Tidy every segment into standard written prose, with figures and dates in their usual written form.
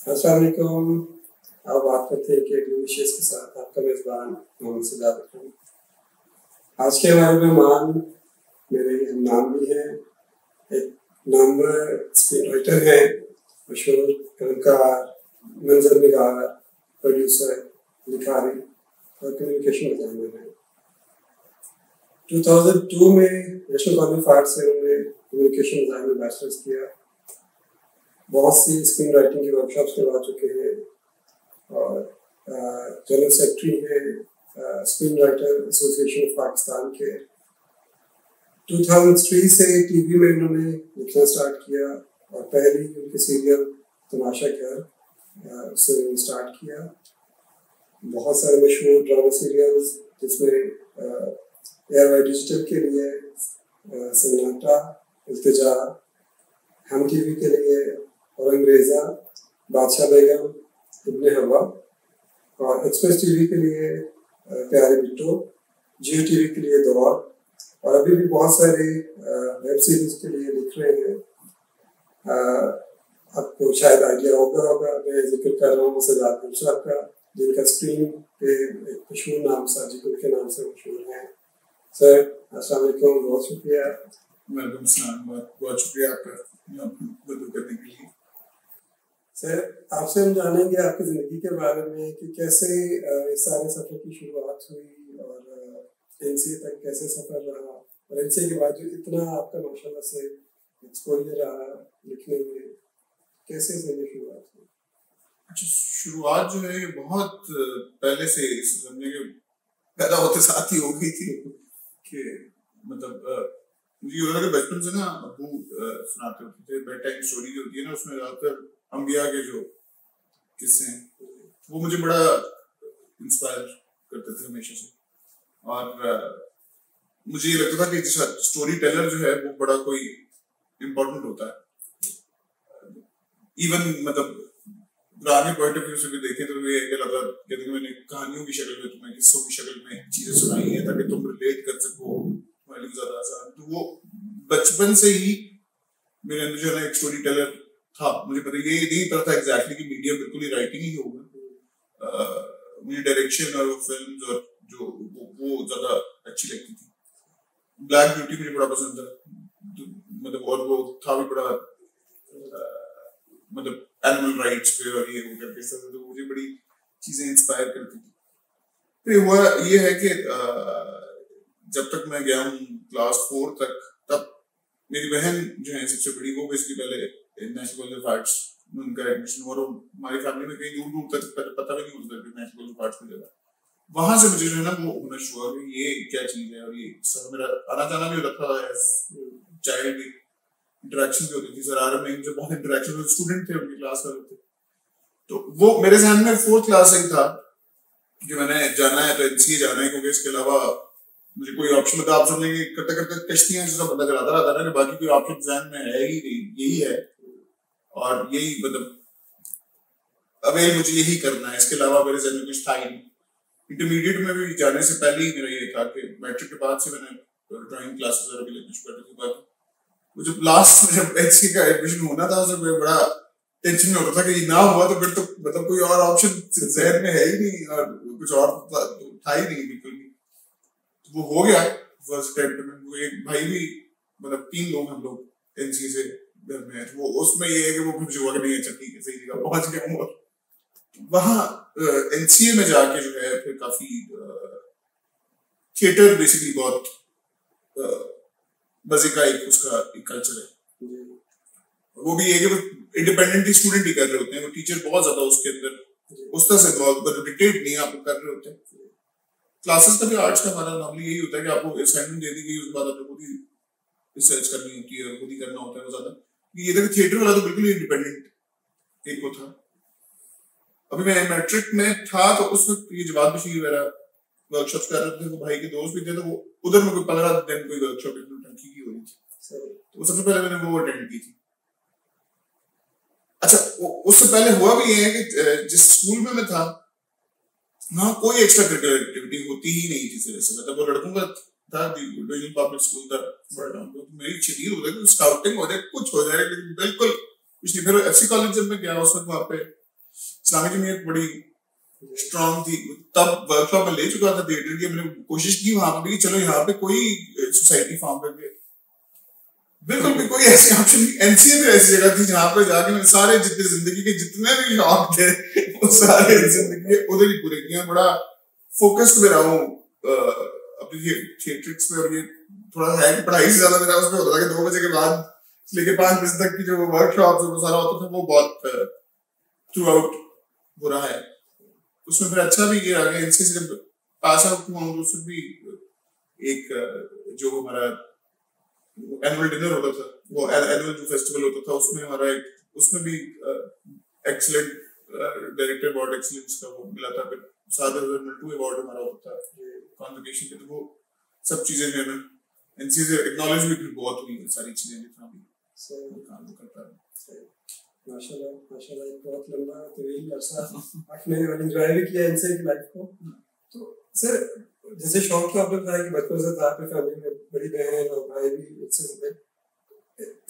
अस्सलाम वालेकुम। अब बात करते हैं कि अगली विशेष के साथ आपका मेज़बान मोहम्मद सिद्धार्थ खान। आज के हमारे मेहमान मेरे नाम भी हैं, एक नामवर स्क्रीन राइटर हैं, मशहूर कलाकार, मंजर निगार, प्रोड्यूसर, लिखारी और कम्युनिकेशन डिज़ाइनर हैं। 2002 में नेशनल कॉलेज ऑफ आर्ट से उन्होंने कम्युनिकेशन डिज़ाइन में बैचलर्स किया। बहुत सी स्क्रीन राइटिंग की वर्कशॉप्स करवा चुके हैं और जनरल सेक्रेटरी हैं screen writer association of Pakistan के। 2003 से टीवी में उन्होंने लिखना स्टार्ट किया और पहली उनके सीरियल तमाशा घर उससे उन्होंने स्टार्ट किया। बहुत सारे मशहूर ड्रामा सीरियल्स जिसमें एयर डिजिटल के लिए सन्नाटा, इल्तिजा, हम टीवी के लिए और अंग्रेज़ा, बादशाह बेगम, इब्ने हवा और एक्सप्रेस टीवी के लिए प्यारे बिट्टो, जियो टीवी के लिए दौर और अभी भी बहुत सारे वेब सीरीज के लिए लिख रहे हैं। आपको शायद आइडिया होगा मैं जिक्र कर रहा हूँ सजाद साहब का, जिनका स्क्रीन पे एक मशहूर नाम साजिद के नाम से मशहूर है। सर अस्सलाम वालेकुम, बहुत शुक्रिया। वेलकम सलाम, बहुत शुक्रिया आपका मदद करने के लिए। सर आपसे हम जानेंगे आपकी ज़िंदगी के बारे में कि कैसे इस सारे सफ़र की शुरुआत हुई और एनसीए तक कैसे सफ़र रहा और एनसीए के बाद जो इतना आपका माशाल्लाह से एक्सपोजर रहा लिखने में, कैसे से ये शुरुआत हुई? अच्छा, शुरुआत जो है बहुत पहले से समझे कि पैदा होते साथ ही हो गई थी कि मतलब मुझे ये लगा कि बचपन से ना अबू सुनाते होते थे बेड टाइम स्टोरी जो होती है ना, उसमें ज़्यादातर अंबिया के जो किस्से हैं वो मुझे बड़ा इंस्पायर करते थे हमेशा से। और मुझे ये लगता था कि स्टोरी टेलर जो है वो बड़ा कोई इम्पोर्टेंट होता है। इवन मतलब पुराने पॉइंट ऑफ व्यू से भी देखें तो ये लगा कि मैंने कहानियों की शक्ल में तुम्हें किस्सों की शक्ल में चीजें सुनाई है ताकि तुम रिलेट कर सको, तुम्हारे लिए ज्यादा आसान। तो वो बचपन से ही मेरे अंदर जो है एक स्टोरी टेलर था। मुझे पता ये नहीं पता था एग्जैक्टली कि मीडियम बिल्कुल ही राइटिंग ही होगा। मुझे डायरेक्शन और फिल्म और जो वो ज्यादा अच्छी लगती थी। ब्लैक ब्यूटी मुझे बड़ा पसंद था, मतलब और वो था भी बड़ा मतलब एनिमल राइट्स पे और ये वो करके सब, तो मुझे बड़ी चीजें इंस्पायर करती थी। फिर हुआ ये है कि जब तक मैं गया हूँ क्लास 4 तक, तब मेरी बहन जो है सबसे बड़ी, वो बेसिकली पहले नेशनल कॉलेज ऑफ आर्ट्स में उनका एडमिशन हुआ और हमारी फैमिली में कहीं दूर दूर तक पता भी नहीं होता कि नेशनल कॉलेज ऑफ आर्ट्स में जगह। वहां से मुझे जो है ना वो होना शुरू हुआ कि ये क्या चीज है। और ये सब मेरा आना जाना भी होता था एज चाइल्ड, भी इंटरेक्शन भी होती थी। सर आर में जो बहुत इंटरेक्शन में स्टूडेंट थे उनकी क्लास वाले थे, तो वो मेरे जहन में 4th क्लास से ही था कि मैंने जाना है तो एनसीए जाना है, क्योंकि इसके अलावा मुझे कोई ऑप्शन मतलब आप समझ लेंगे करते करते कश्तियां जैसा पता चलाता रहता है ना कि बाकी कोई ऑप्शन जहन में है ही नहीं, यही है और यही मतलब अवेल मुझे यही करना है, इसके अलावा मेरे जहन में कुछ था ही नहीं। इंटरमीडिएट में भी जाने से पहले ही मेरा ये था कि मैट्रिक के बाद से मैंने ड्राइंग क्लासेस वगैरह भी लेना शुरू कर दी। बाकी वो जब लास्ट में जब एचसी का एडमिशन होना था तो मैं बड़ा टेंशन में होता था कि ना हुआ तो फिर तो मतलब कोई और ऑप्शन जहन में है ही नहीं और कुछ और था ही नहीं बिल्कुल भी। वो हो गया फर्स्ट अटेम्प्ट में। वो एक भाई भी मतलब 3 लोग हम लोग एनसी से घर में है, वो उसमें ये है कि वो मुझे हुआ नहीं, अच्छा ठीक है सही जगह पहुंच गया हूँ। वहाँ एनसीए में जाके जो है फिर काफी थिएटर बेसिकली बहुत मजे का एक उसका एक कल्चर है। वो भी एक इंडिपेंडेंटली स्टूडेंट ही कर रहे होते हैं, वो टीचर बहुत ज्यादा उसके अंदर उस तरह से बहुत डिक्टेट नहीं आपको कर रहे होते हैं। क्लासेस का भी आर्ट्स का हमारा नॉर्मली यही होता है कि आपको असाइनमेंट दे दी गई, उसके बाद आपको खुद ही रिसर्च करनी होती है, खुद ही करना होता है वो ज्यादा। ये देखो थिएटर वाला तो बिल्कुल इंडिपेंडेंट एक वो था। अभी मैं मैट्रिक में था तो उस वक्त ये जवाब बशीर वगैरह वर्कशॉप कर रहे थे, वो भाई के दोस्त भी थे, तो वो उधर में कोई 15 दिन कोई वर्कशॉप टंकी की हो रही थी, तो सबसे पहले मैंने वो अटेंड की थी। अच्छा, उससे पहले हुआ भी ये है कि जिस स्कूल में मैं था वहाँ कोई एक्स्ट्रा करिकुलर एक्टिविटी होती ही नहीं थी सिरे से। मतलब वो लड़कों का था, डिविजन पब्लिक स्कूल था बड़ा टाउन, तो मेरी शरीर हो जाए स्काउटिंग हो जाए कुछ हो जाए, लेकिन बिल्कुल कुछ नहीं। फिर एफसी कॉलेज जब मैं गया उस वक्त वहाँ पे इस्लामी जमीयत बड़ी स्ट्रांग थी, तब वर्कशॉप में ले चुका था थिएटर की, हमने कोशिश की वहां पे भी चलो यहाँ पे कोई सोसाइटी फॉर्म करके, बिल्कुल भी कोई ऐसी ऑप्शन नहीं। एनसीए भी ऐसी जगह थी जहां पे जाके मैंने सारे जितने जिंदगी के जितने भी शौक थे वो सारे जिंदगी उधर ही पूरे किए। बड़ा फोकस्ड में रहा हूँ अपनी थिएट्रिक्स में, और ये थोड़ा है कि पढ़ाई से ज्यादा मेरा उसमें होता था कि 2 बजे के बाद लेके 5 बजे तक की जो वर्कशॉप वो सारा होता था वो बहुत थ्रू आउट हो रहा है। उसमें फिर अच्छा भी ये आ गया, एनसीए से जब पास आउट हुआ हूँ तो उसमें भी एक जो हमारा एनुअल डिनर होता था, वो एनुअल जो फेस्टिवल होता था उसमें हमारा एक, उसमें भी एक्सीलेंट डायरेक्टर अवार्ड एक्सीलेंस का वो मिला था। फिर 7,002 अवार्ड हमारा होता था कॉन्वोकेशन के, तो वो सब चीजें जो है ना एनसीए से एक्नॉलेज भी बहुत हुई है सारी चीजें जितना भी काम करता है। माशाल्लाह माशाल्लाह, एक बहुत लंबा तवील अरसा आपने एंजॉय भी किया एनसीए की लाइफ को। तो सर जैसे शौक तो आपने बताया कि बचपन से था, आपकी फैमिली में बड़ी बहन और भाई भी इससे जुड़े,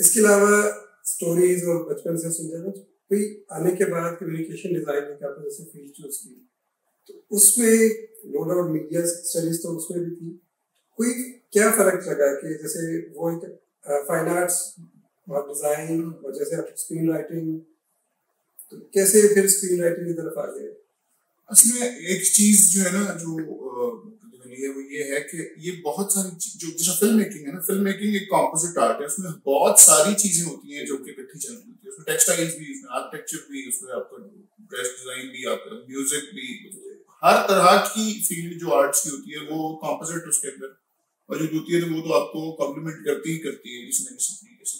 इसके अलावा स्टोरीज और बचपन से सुन जाना कोई आने के बाद कम्युनिकेशन डिजाइनिंग का आपने जैसे फील्ड चूज की, तो उसमें नो डाउट मीडिया स्टडीज तो उसमें भी थी, कोई क्या फर्क लगा कि जैसे वो एक फाइन आर्ट्स और डिजाइन और जैसे आप स्क्रीन राइटिंग, तो कैसे फिर स्क्रीन राइटिंग की तरफ आ गए? असल में एक चीज जो है ना जो है वो ये है कि ये बहुत सारी जो जैसे फिल्म मेकिंग है ना, फिल्म मेकिंग एक कॉम्पोजिट आर्ट है, उसमें बहुत सारी चीजें होती हैं जो कि इकट्ठी चल रही होती है। उसमें टेक्सटाइल्स भी, उसमें आर्किटेक्चर भी, उसमें आपका ड्रेस डिजाइन भी, आपका म्यूजिक भी, हर तरह की फील्ड जो आर्ट्स की होती है वो कॉम्पोजिट उसके अंदर मौजूद होती है, तो वो तो आपको कॉम्प्लीमेंट करती ही करती है किसी न किसी तरीके से।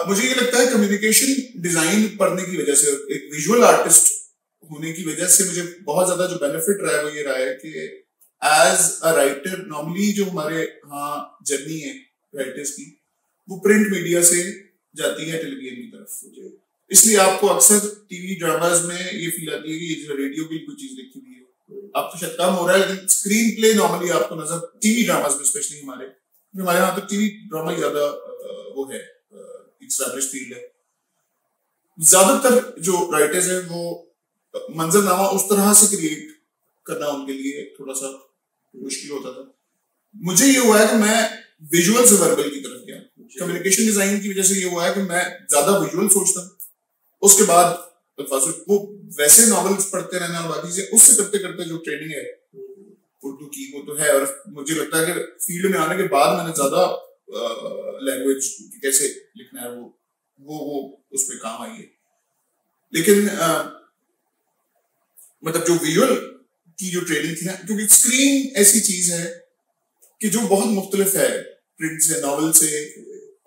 मुझे ये लगता है कम्युनिकेशन डिजाइन पढ़ने की वजह से, एक विजुअल आर्टिस्ट होने की वजह से मुझे बहुत ज्यादा जो बेनिफिट रहा है वो ये रहा है कि एज अ राइटर नॉर्मली जो हमारे यहाँ जर्नी है राइटर्स की वो प्रिंट मीडिया से जाती है टेलीविजन की तरफ, इसलिए आपको अक्सर टीवी ड्रामाज में ये फील आती है कि ये रेडियो की कोई चीज लिखी हुई है। अब तो शायद कम हो रहा है लेकिन स्क्रीन प्ले नॉर्मली आपको नजर टीवी ड्रामाज में, स्पेशली हमारे यहाँ तो टीवी ड्रामा ही ज्यादा वो है एस्टैब्लिश फील्ड है। ज्यादातर जो राइटर्स हैं वो मंजरनामा उस तरह से क्रिएट करना उनके लिए थोड़ा सा मुश्किल होता था। मुझे ये हुआ है कि मैं विजुअल से वर्बल की तरफ गया, कम्युनिकेशन डिजाइन की वजह से ये हुआ है कि मैं ज्यादा विजुअल सोचता हूँ, उसके बाद वो वैसे नॉवेल्स पढ़ते रहना और बाकी चीजें उससे करते करते जो ट्रेनिंग है उर्दू की वो तो है, और मुझे लगता है कि फील्ड में आने के बाद मैंने ज्यादा लैंग्वेज कैसे लिखना है वो उसमें काम आई है। लेकिन मतलब जो विजुअल की जो ट्रेनिंग थी ना, क्योंकि स्क्रीन ऐसी चीज है कि जो बहुत मुख्तलिफ है प्रिंट से, नॉवल से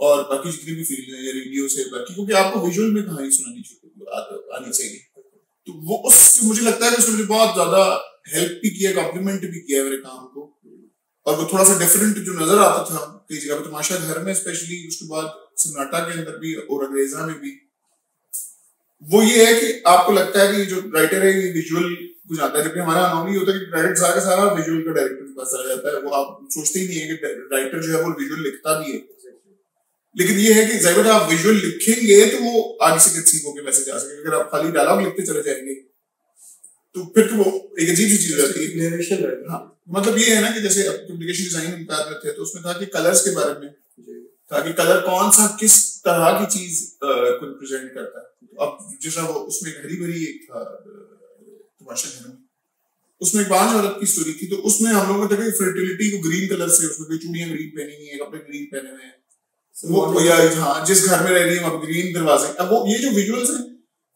और बाकी जितनी भी फील्ड है या रेडियो से बाकी, क्योंकि आपको विजुअल में कहानी सुनानी आनी चाहिए। तो वो उस मुझे लगता है कि उसने मुझे बहुत ज्यादा हेल्प भी किया, कॉम्प्लीमेंट भी किया मेरे काम को, और वो थोड़ा सा डिफरेंट जो नजर आता था कई जगह पे, तमाशा घर में स्पेशली, उसके बाद सन्नाटा के अंदर भी और अंग्रेजा में भी, वो ये है कि आपको लगता है कि जो राइटर है ये विजुअल कुछ आता है, जबकि हमारा नॉर्मली होता है कि डायरेक्ट सारा विजुअल का डायरेक्टर के पास चला जाता है, वो आप सोचते ही नहीं है कि राइटर जो है वो विजुअल लिखता भी है। लेकिन ये है कि जाहिर आप विजुअल लिखेंगे तो वो आगे से कंसीव होकर मैसेज आ सकेगा। अगर आप खाली डायलॉग लिखते चले जाएंगे तो फिर तो वो एक अजीब सी चीज रहती है। हाँ, मतलब ये है ना कि जैसे अब कम्युनिकेशन डिजाइन हम कर रहे थे तो उसमें था कि कलर्स के बारे में था कि कलर कौन सा किस तरह की चीज को रिप्रेजेंट करता है। अब जैसा वो उसमें हरी भरी एक था तमाशा घर में, उसमें एक 5 औरत की स्टोरी थी, तो उसमें हम लोगों को फर्टिलिटी को ग्रीन कलर से, उसमें कोई चूड़ियां ग्रीन पहनी हुई है, कपड़े ग्रीन पहने हुए हैं, वो या हाँ जिस घर में रह रही है वहां ग्रीन दरवाजे। अब वो ये जो विजुअल्स हैं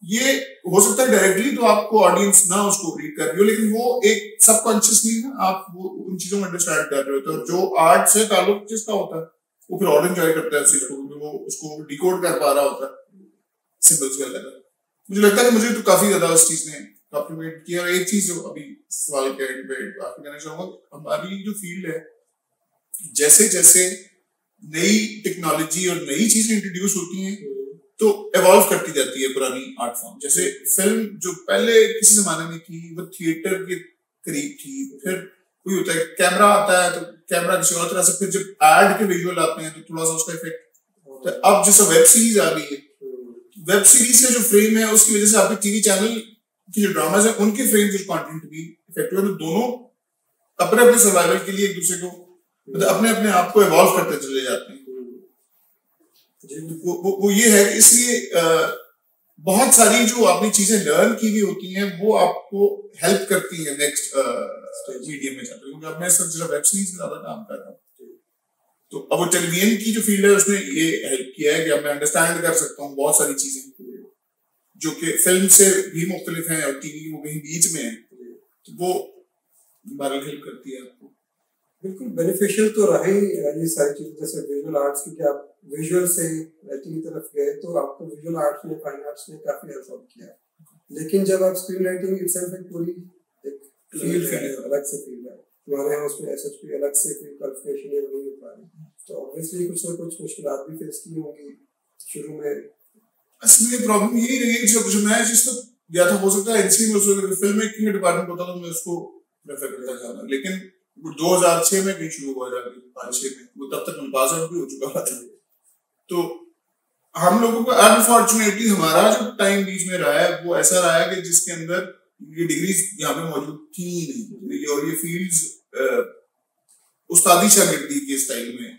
ये हो सकता है डायरेक्टली तो आपको ऑडियंस ना उसको रीड कर रही हो, लेकिन वो एक सबकॉन्शियसली ना आप वो उन चीजों में अंडरस्टैंड कर रहे होते हो, और जो आर्ट से ताल्लुक जिसका होता है वो फिर और एंजॉय करता है उस चीज को, वो उसको डिकोड कर पा रहा होता है सिंबल्स के अलग। मुझे लगता है कि मुझे तो काफी ज्यादा उस चीज ने कॉम्प्लीमेंट किया। एक चीज जो अभी सवाल के एंड पे आपको कहना चाहूंगा, हमारी जो फील्ड है जैसे जैसे नई टेक्नोलॉजी और नई चीजें इंट्रोड्यूस होती हैं तो एवॉल्व करती जाती है पुरानी आर्ट फॉर्म। जैसे फिल्म जो पहले किसी जमाने में थी वो थिएटर के करीब थी, फिर कोई होता है कैमरा आता है तो कैमरा किसी और तरह से, फिर जब एड के विजुअल आते हैं तो थोड़ा सा उसका इफेक्ट, तो अब जैसे वेब सीरीज आ गई है वेब सीरीज का जो फ्रेम है उसकी वजह से आपके टीवी चैनल की जो ड्रामाज है उनके फ्रेम जो कंटेंट भी इफेक्टिव है, तो दोनों अपने अपने सर्वाइवल के लिए एक दूसरे को मतलब अपने अपने आप को इवॉल्व करते चले जाते हैं। वो ये है कि इसलिए बहुत सारी जो आपने चीजें लर्न की हुई होती हैं वो आपको हेल्प करती है नेक्स्ट मीडियम में जाकर, क्योंकि अब मैं सब जरा वेब सीरीज में ज्यादा काम कर रहा हूँ, तो अब वो टेलीविजन की जो फील्ड है उसने ये हेल्प किया है कि अब मैं अंडरस्टैंड कर सकता हूँ बहुत सारी चीजें जो कि फिल्म से भी मुख्तलिफ हैं और टीवी वो कहीं बीच में है, तो वो बहरहाल हेल्प करती है आपको। बिल्कुल बेनिफिशियल तो रहे ये सारी चीजें, जैसे विजुअल आर्ट्स की, आप विजुअल से राइटिंग की तरफ गए तो आपको विजुअल आर्ट्स में, फाइन आर्ट्स में काफी हेल्प किया, लेकिन जब आप स्क्रीन राइटिंग इटसेल्फ एक पूरी एक फील्ड है, अलग से फील्ड है, हमारे यहाँ उसमें एसएचपी अलग से कोई क्वालिफिकेशन नहीं हो पा रही, तो ऑब्वियसली कुछ ना कुछ मुश्किलात भी फेस की होंगी शुरू में। असली प्रॉब्लम यही रही है कि जो मैं जिस वक्त गया था, हो सकता है एनसी में उस वक्त फिल्म मेकिंग का डिपार्टमेंट होता तो मैं उसको प्रेफर करता था, लेकिन 2006 में कहीं शुरू हुआ जाके 5-6 में, वो तब तक पास आउट भी हो चुका था। तो हम लोगों को अनफॉर्चुनेटली हमारा जो टाइम बीच में रहा है वो ऐसा रहा है कि जिसके अंदर ये डिग्रीज यहाँ पे मौजूद थी नहीं, और ये फील्ड्स उस्तादी शागिर्दी के स्टाइल में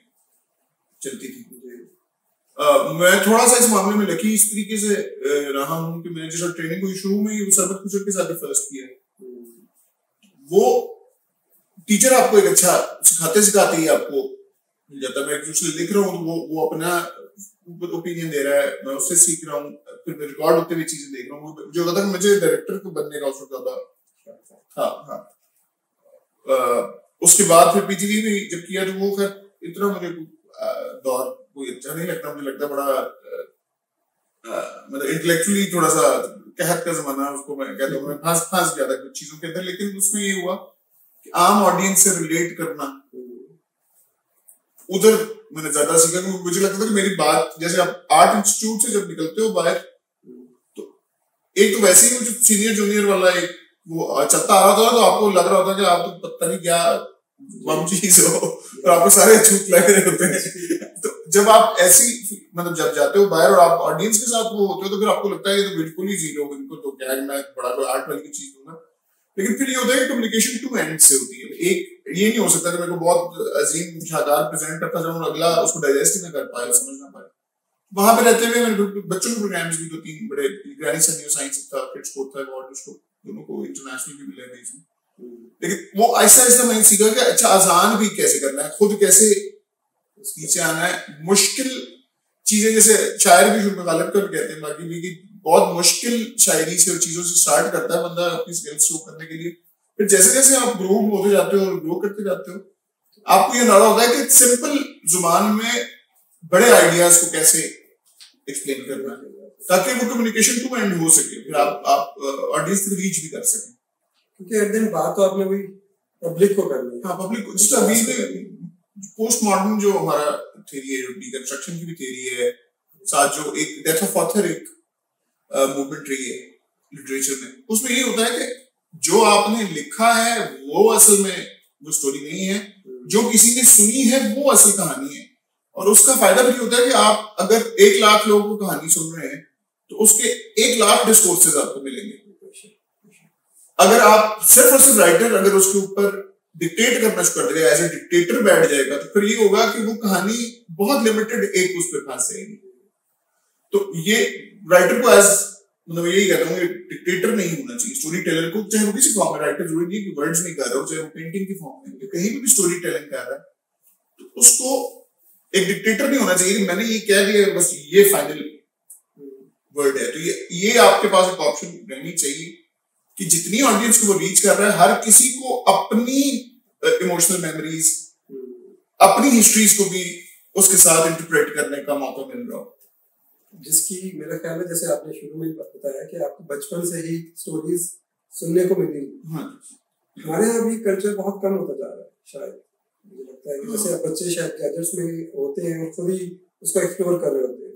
चलती थी। मैं थोड़ा सा इस मामले में लकी इस तरीके से रहा हूँ कि मैंने जैसा ट्रेनिंग हुई शुरू में ही सरबत कुशल के साथ फर्स्ट किया, वो टीचर आपको एक अच्छा सिखाते ही आपको मिल जाता है। मैं दूसरे लिख रहा हूँ तो वो अपना ओपिनियन दे रहा है, मैं उससे सीख रहा हूँ, फिर मैं रिकॉर्ड होते हुए चीजें देख रहा हूँ। जो होता है मुझे डायरेक्टर को बनने का उसको ज्यादा उसके बाद फिर पीजीडी भी जब किया तो वो खैर इतना मुझे दौर कोई अच्छा नहीं लगता, मुझे लगता बड़ा मतलब इंटेलेक्चुअली थोड़ा सा कहत का जमाना उसको मैं कहता हूँ, मैं फंस गया था कुछ चीजों के अंदर। लेकिन उसमें ये हुआ कि आम ऑडियंस से रिलेट करना उधर मैंने ज्यादा सीखा, क्योंकि मुझे लगता था कि मेरी बात, जैसे आप आर्ट इंस्टीट्यूट से जब निकलते हो बाहर, तो एक तो वैसे ही सीनियर जूनियर वाला एक वो चलता आ रहा था, तो आपको लग रहा होता कि आप तो पता नहीं क्या बम चीज हो और आपको सारे छूट लग रहे होते हैं। तो जब आप ऐसी मतलब जब जाते हो बाहर और आप ऑडियंस के साथ वो होते हो, तो फिर आपको लगता है ये तो बिल्कुल ही जीरो, बिल्कुल तो क्या मैं बड़ा कोई आर्ट वाली की चीज दूंगा। लेकिन फिर ये होता है कि कम्युनिकेशन टू एंड से होती है। एक ये नहीं हो सकता कि मेरे को बहुत अजीम शानदार प्रेजेंट करता जाऊं, अगला उसको डाइजेस्ट ही ना कर पाए, समझ ना पाए। वहां पे रहते हुए मैंने बच्चों के प्रोग्राम्स भी 2-3 बड़े, ग्रैनी सन्यू साइंस था, किड्स स्पोर्ट था, अवार्ड उसको दोनों को इंटरनेशनल भी मिले थे इसमें। लेकिन वो ऐसा ऐसा मैंने सीखा कि अच्छा आसान भी कैसे करना है, खुद कैसे नीचे आना है, मुश्किल चीजें जैसे शायर भी शुरू में गालिब कर कहते हैं बाकी भी, बहुत मुश्किल शायरी से और चीजों से स्टार्ट करता है बंदा अपनी स्किल्स शो करने के लिए। फिर जैसे जैसे आप ग्रो होते जाते हो और ग्रो करते जाते हो, आपको ये नारा होता है कि सिंपल जुबान में बड़े आइडियाज को कैसे एक्सप्लेन करना है ताकि वो कम्युनिकेशन टू एंड हो सके, फिर आप ऑडियंस तक रीच भी कर सकें। क्योंकि एक दिन बात तो आपने वही पब्लिक को करनी है। हाँ, पब्लिक को। जिस अभी में पोस्ट मॉडर्न जो हमारा थ्योरी है, डिकंस्ट्रक्शन की भी थ्योरी है, साथ जो एक डेथ ऑफ ऑथर एक मूवमेंट रही है लिटरेचर में, उसमें ये होता है कि जो आपने लिखा है वो असल में वो स्टोरी नहीं है, जो किसी ने सुनी है वो असल कहानी है। और उसका फायदा भी होता है कि आप अगर 1 लाख लोगों को कहानी सुन रहे हैं तो उसके 1 लाख डिस्कोर्सेज आपको मिलेंगे। अगर आप सिर्फ और सिर्फ राइटर अगर उसके ऊपर डिक्टेट करना शुरू कर देगा, एज ए डिक्टेटर बैठ जाएगा, तो फिर ये होगा कि वो कहानी बहुत लिमिटेड एक उस पर फंस जाएगी। तो ये राइटर को एज मतलब यही कहता हूँ, डिक्टेटर नहीं होना चाहिए स्टोरी टेलर को, चाहे वो किसी फॉर्म में, राइटर जरूरी नहीं कि वर्ड्स नहीं कर रहा हो, चाहे वो पेंटिंग की फॉर्म में, कहीं भी स्टोरी टेलिंग कर रहा है, तो उसको एक डिक्टेटर नहीं होना चाहिए कि मैंने ये कह दिया बस ये फाइनल वर्ड है। तो ये आपके पास एक ऑप्शन रहनी चाहिए कि जितनी ऑडियंस को वो रीच कर रहा है, हर किसी को अपनी इमोशनल मेमोरीज, अपनी हिस्ट्रीज को भी उसके साथ इंटरप्रेट करने का मौका मिल रहा हो। जिसकी मेरा ख्याल है, जैसे आपने शुरू में बताया कि आपको बचपन से ही स्टोरीज सुनने को मिली। हमारे यहाँ भी कल्चर बहुत कम होता जा रहा है, शायद मुझे लगता है कि जैसे अब बच्चे शायद गैजेट्स में होते हैं, खुद ही उसको एक्सप्लोर कर रहे होते हैं,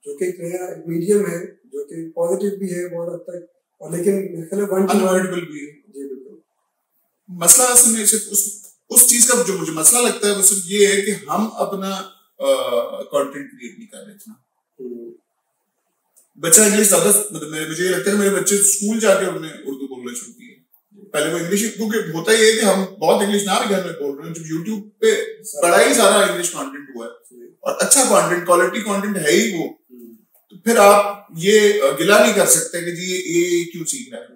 जो कि एक नया मीडियम है, जो कि पॉजिटिव भी है बहुत हद तक, और लेकिन अनअवॉइडेबल भी है। जी बिल्कुल। मसला असल में सिर्फ उस चीज का जो मुझे मसला लगता है वो सिर्फ ये है कि हम अपना कंटेंट क्रिएट नहीं कर रहे थे। बच्चा इंग्लिश ज्यादा, मतलब मुझे ये लगता है कि मेरे बच्चे स्कूल जाके उन्होंने उर्दू बोलना शुरू की है। पहले वो इंग्लिश, क्योंकि होता ही है कि हम बहुत इंग्लिश ना भी घर में बोल रहे हैं, जब यूट्यूब पे बड़ा ही सारा इंग्लिश कंटेंट हुआ है और अच्छा कंटेंट, क्वालिटी कंटेंट है ही वो, तो फिर आप ये गिला नहीं कर सकते कि जी ये क्यों सीख रहा है।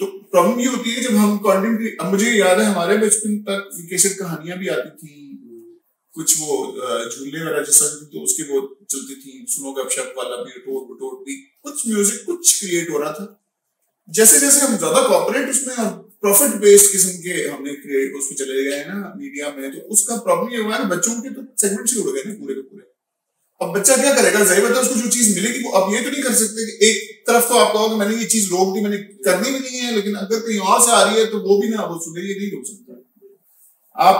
तो प्रॉब्लम ये होती है जब हम कंटेंट, अब मुझे याद है हमारे बचपन तक कैसे कहानियां भी आती थी, कुछ वो झूले वाला जैसा तो उसकी वो चलती थी, सुनो गपशप वाला भी, टोट बटोट भी, कुछ म्यूजिक कुछ क्रिएट हो रहा था। जैसे जैसे हम ज्यादा कॉर्पोरेट उसमें और प्रॉफिट बेस्ड किस्म के हमने क्रिएट उसमें चले गए हैं ना मीडिया में, तो उसका प्रॉब्लम ये हुआ है ना, बच्चों के तो सेगमेंट ही उड़ गए ना पूरे के पूरे। अब बच्चा क्या करेगा, जाहिर बात है उसको जो चीज मिलेगी वो, अब ये तो नहीं कर सकते कि एक तरफ तो आप कहोगे मैंने ये चीज रोक दी, मैंने करनी भी नहीं है, लेकिन अगर कहीं और से आ रही है तो वो भी ना वो सुने, ये नहीं रोक सकता। आप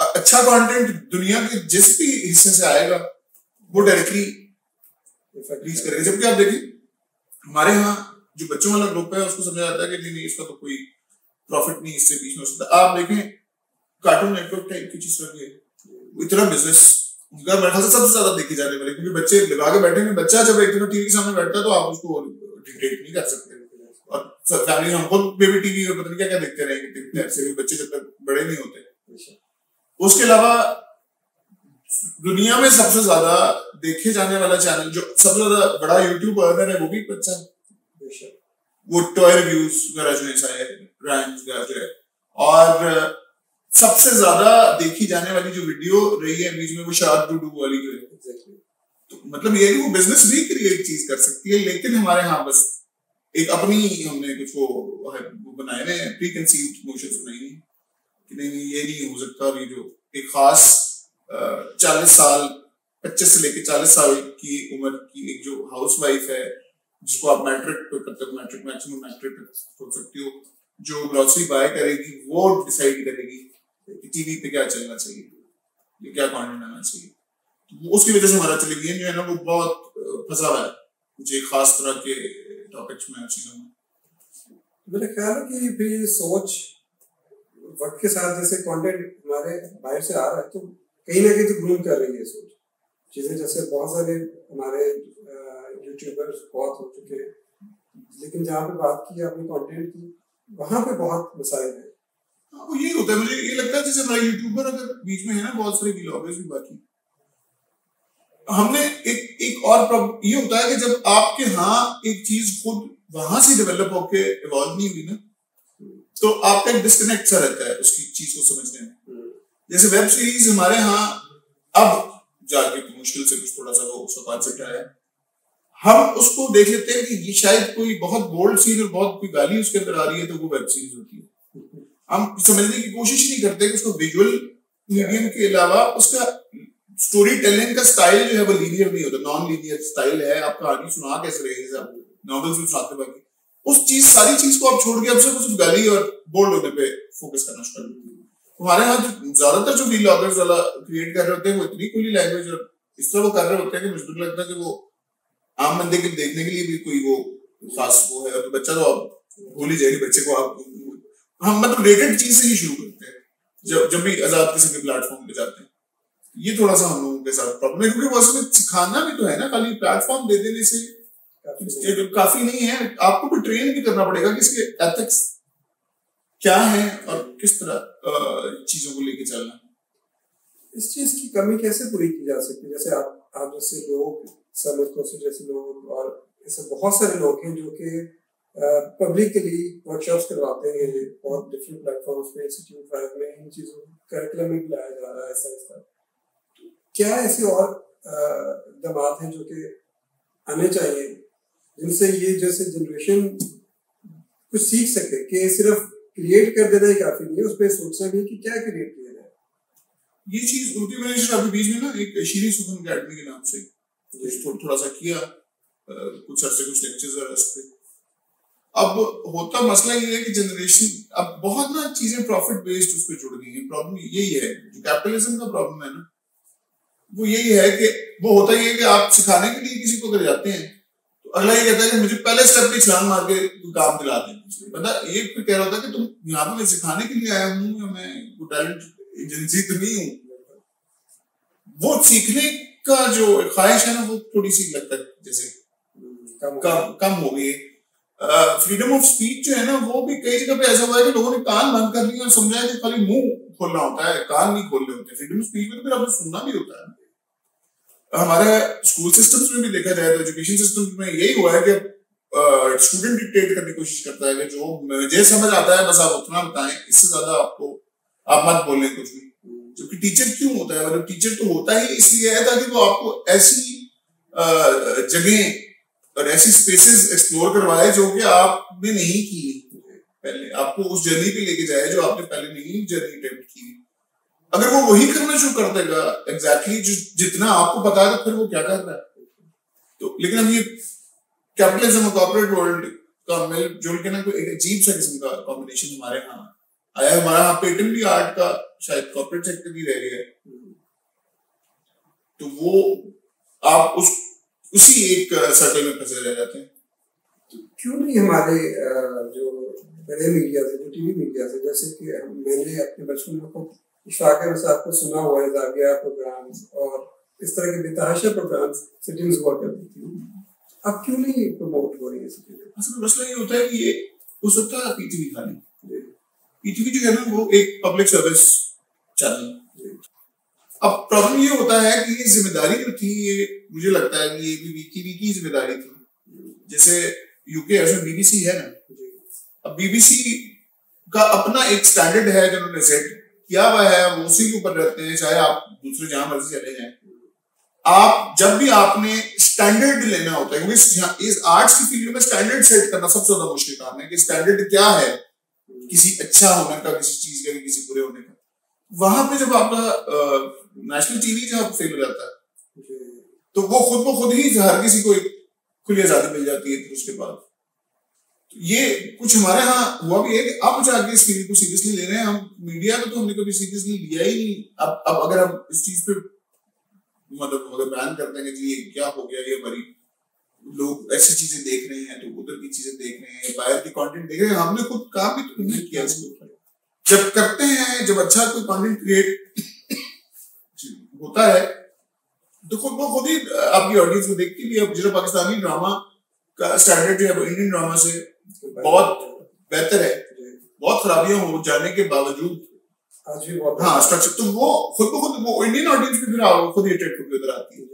अच्छा कंटेंट दुनिया के जिस भी हिस्से से आएगा वो डायरेक्टली रीच करेगा। जबकि आप देखिए हमारे यहाँ जो बच्चों वाला ग्रुप है उसको समझा जाता है कि नहीं इसका तो कोई प्रॉफिट नहीं इससे बीच में हो सकता। आप देखें कार्टून नेटवर्क टाइप की चीज रखी है, इतना बिजनेस उनका मेरे ख्याल से सबसे ज्यादा देखी जाने वाली, क्योंकि बच्चे लगा के बैठे हैं, बच्चा जब एक दिन टीवी के सामने बैठता है तो आप उसको डिक्टेट नहीं कर सकते। और फैमिली हम खुद बेबी टीवी और पता नहीं क्या क्या देखते रहेंगे ऐसे बच्चे जब तक बड़े नहीं होते। उसके अलावा दुनिया में सबसे ज्यादा देखे जाने वाला चैनल जो सबसे ज्यादा बड़ा यूट्यूब अर्नर है वो भी बच्चा है, वो टॉय रिव्यूज वगैरह जो है रैंक्स जो है, और सबसे ज्यादा देखी जाने वाली जो वीडियो रही है बीच में वो शार्क डू वाली जो है। तो मतलब ये कि वो बिजनेस भी क्रिएट चीज कर सकती है, लेकिन हमारे यहाँ बस एक अपनी हमने कुछ वो बनाए हुए हैं, प्री कंसीव्ड नोशंस बनाई है कि नहीं ये नहीं हो सकता। और ये जो एक खास 40 साल 25 से लेकर 40 साल की उम्र की एक जो हाउस वाइफ है जिसको आप मैट्रिक तक मैट्रिक मैक्सिमम मैट्रिक हो सकती हो, जो ग्रोसरी बाय करेगी वो डिसाइड करेगी कि टीवी पे क्या चलना चाहिए, ये क्या कंटेंट आना चाहिए। तो उसकी वजह से हमारा टेलीविजन जो है ना वो बहुत फंसा हुआ है कुछ एक खास तरह के टॉपिक्स में चीजों में। मेरा ख्याल है कि फिर ये सोच वक्त के साथ जैसे कंटेंट हमारे बाहर से आ रहा है तो कहीं ना कहीं तो ग्रूम कर रही है सोच चीजें। जैसे बहुत सारे हमारे यूट्यूबर्स बहुत हो चुके हैं, लेकिन जहाँ पे बात की आपने कंटेंट की वहां पे बहुत मसाइल है। यही होता है, मुझे ये लगता है जैसे हमारे यूट्यूबर अगर बीच में है ना बहुत सारे व्लॉगर्स भी बाकी, हमने एक और प्रॉब्लम ये होता है कि जब आपके यहाँ एक चीज खुद वहां से डेवलप होके इवॉल्व नहीं हुई ना तो आपका एक डिस्कनेक्ट सा रहता है उसकी चीज को समझने में। जैसे वेब सीरीज हमारे यहाँ अब जाके मुश्किल से कुछ थोड़ा सा वो उसका कॉन्सेप्ट आया, हम उसको देख लेते हैं कि ये शायद कोई बहुत बोल्ड सीन और बहुत कोई गाली उसके अंदर आ रही है तो वो वेब सीरीज होती है। हम समझने की कोशिश ही नहीं करते कि उसको विजुअल मीडियम के अलावा उसका स्टोरी टेलिंग का स्टाइल जो है वो लीनियर नहीं होता, नॉन लीनियर स्टाइल है। आप कहानी सुना कैसे रहे जैसे आप नॉवेल्स में सुनाते बाकी उस चीज सारी चीज को आप छोड़ के अब सिर्फ गाली और बोल्ड होने पे फोकस करना शुरू करते हैं। हमारे यहाँ ज्यादातर जो व्लॉगर्स वाला क्रिएट कर रहे होते हैं वो इतनी खुली लैंग्वेज और इस तरह वो कर रहे होते हैं कि मुझे लगता है कि वो आम बंदे के देखने के लिए भी कोई वो खास वो है। तो बच्चा तो आप भूल ही जाएगी बच्चे को, आप हम मतलब रेटेड चीज से ही शुरू करते हैं जब भी आजाद किसी के प्लेटफॉर्म पे जाते हैं। ये थोड़ा सा हम लोगों के साथ प्रॉब्लम है, क्योंकि वो उसमें सिखाना भी तो है ना, खाली प्लेटफॉर्म दे देने से काफी नहीं है, आपको भी ट्रेन भी करना पड़ेगा कि इसके एथिक्स क्या है और किस तरह चीजों को लेके चलना। इस चीज की कमी कैसे पूरी की जा सकती है? जैसे आप जैसे लोग समझ को जैसे लोग और ऐसे बहुत सारे लोग हैं जो कि पब्लिकली वर्कशॉप्स करवाते हैं और डिफरेंट प्लेटफॉर्म्स पे इंस्टीट्यूट वाइज में इन चीजों को करिकुलम में लाया जा रहा है ऐसा। क्या ऐसे और इक़दाम हैं जो कि आने चाहिए जिनसे ये जैसे जनरेशन कुछ सीख सके कि सिर्फ क्रिएट कर देना ही काफी नहीं है, उस पर सोचना भी कि क्या क्रिएट किया जाए। ये चीज उनकी मैंने अभी बीच में ना एक शीरी सुखन अकेडमी के नाम से थोड़ा सा किया कुछ अर्से कुछ लेक्चर्स और इस पे। अब होता मसला ये है कि जनरेशन अब बहुत ना चीजें प्रॉफिट बेस्ड उस पर जुड़ गई है। प्रॉब्लम यही है जो कैपिटलिज्म का प्रॉब्लम है ना, वो यही है कि वो होता ही है कि आप सिखाने के लिए किसी को अगर जाते हैं तो अगला ये कहता है कि मुझे पहले स्टेप पे छलांग मार के काम दिला दें। मतलब एक फिर कह रहा होता है कि तुम यहाँ पे मैं सिखाने के लिए आया हूँ या मैं टैलेंट एजेंसी तो नहीं हूँ। वो सीखने का जो ख्वाहिश है ना वो थोड़ी सी लगता है जैसे कम हो गई है। फ्रीडम ऑफ स्पीच जो है ना वो भी कई जगह पे ऐसा हुआ है कि लोगों ने कान बंद कर लिए और समझा है कि खाली मुंह खोलना होता है, कान नहीं खोलने होते। फ्रीडम ऑफ स्पीच में तो फिर आपको सुनना भी होता है। हमारे स्कूल सिस्टम्स में भी देखा जाए तो एजुकेशन सिस्टम में यही हुआ है कि स्टूडेंट डिक्टेट करने की कोशिश करता है कि जो मुझे समझ आता है बस आप उतना बताएं, इससे ज्यादा आप मत बोलें कुछ भी। जबकि टीचर क्यों होता है, मतलब टीचर तो होता ही इसलिए है ताकि वो आपको ऐसी जगह और ऐसी स्पेसेस एक्सप्लोर करवाए जो कि आपने नहीं की पहले, आपको उस जर्नी पे लेके जाए जो आपने पहले नहीं जर्नी अटेम्प्ट की। अगर वो वही करना शुरू कर देगा एग्जैक्टली जितना आपको पता है तो फिर वो क्या कर रहा है। तो लेकिन अब ये कैपिटलिज्म और कॉर्पोरेट वर्ल्ड का मिलजुल के ना कोई एक अजीब सा किस्म का कॉम्बिनेशन हमारे यहाँ आया। हमारे यहाँ पेटेंट भी आर्ट का शायद कॉर्पोरेट सेक्टर भी रह गया है, तो वो आप उसी एक सर्कल में फंसे रह जाते हैं। तो क्यों नहीं हमारे जो बड़े मीडिया से, जो टीवी मीडिया से, जैसे कि मैंने अपने बचपन में खुद इशफाक अहमद साहब को सुना हुआ है, जाविया प्रोग्राम और इस तरह के बेतहाशा प्रोग्राम सिटीज हुआ करती थी, अब क्यों नहीं प्रमोट हो रही है? असल मसला ये होता है कि ये हो सकता है पीटीवी खाली, पीटीवी जो है ना वो एक पब्लिक सर्विस चैनल। अब प्रॉब्लम ये होता है कि ये जिम्मेदारी जो थी, ये मुझे लगता है कि ये भी वीकी की जिम्मेदारी थी। जैसे यूके है बीबीसी है ना, अब बीबीसी का अपना एक स्टैंडर्ड है जो उन्होंने सेट किया हुआ है, वो उसी के ऊपर रहते हैं, चाहे आप दूसरे जहां मर्जी चले जाएं। आप जब भी आपने स्टैंडर्ड लेना होता है, क्योंकि इस आर्ट्स की फील्ड में स्टैंडर्ड सेट करना सबसे ज्यादा मुश्किल काम है कि स्टैंडर्ड क्या है किसी अच्छा होने का, किसी चीज का, किसी बुरे होने का। वहां पे जब आपका नेशनल टीवी जब फेल हो जाता है तो वो खुद ब खुद ही हर किसी को एक खुली आजादी मिल जाती है। फिर उसके बाद तो ये कुछ हमारे यहाँ हुआ भी है कि अब जाके इस फील्ड को सीरियसली ले रहे हैं हम। मीडिया को तो हमने कभी सीरियसली लिया ही नहीं। अब अगर हम इस चीज पे मतलब अगर बयान करते हैं कि जी ये क्या हो गया, ये हमारी लोग ऐसी चीजें देख रहे हैं तो उधर की चीजें देख रहे हैं, बाहर की कंटेंट देख रहे हैं, हमने खुद काम भी तो नहीं किया इसके ऊपर। जब करते हैं, जब अच्छा कोई कंटेंट क्रिएट होता है तो खुद वो खुद ही आपकी ऑडियंस को देखती भी है। जो पाकिस्तानी ड्रामा का स्टैंडर्ड जो है वो इंडियन ड्रामा से बहुत बेहतर है, बहुत खराबियां हो जाने के बावजूद आज भी बहुत हाँ स्ट्रक्चर, तो वो खुद को खुद वो इंडियन ऑडियंस भी फिर खुद ही अट्रैक्ट होकर उधर आती है।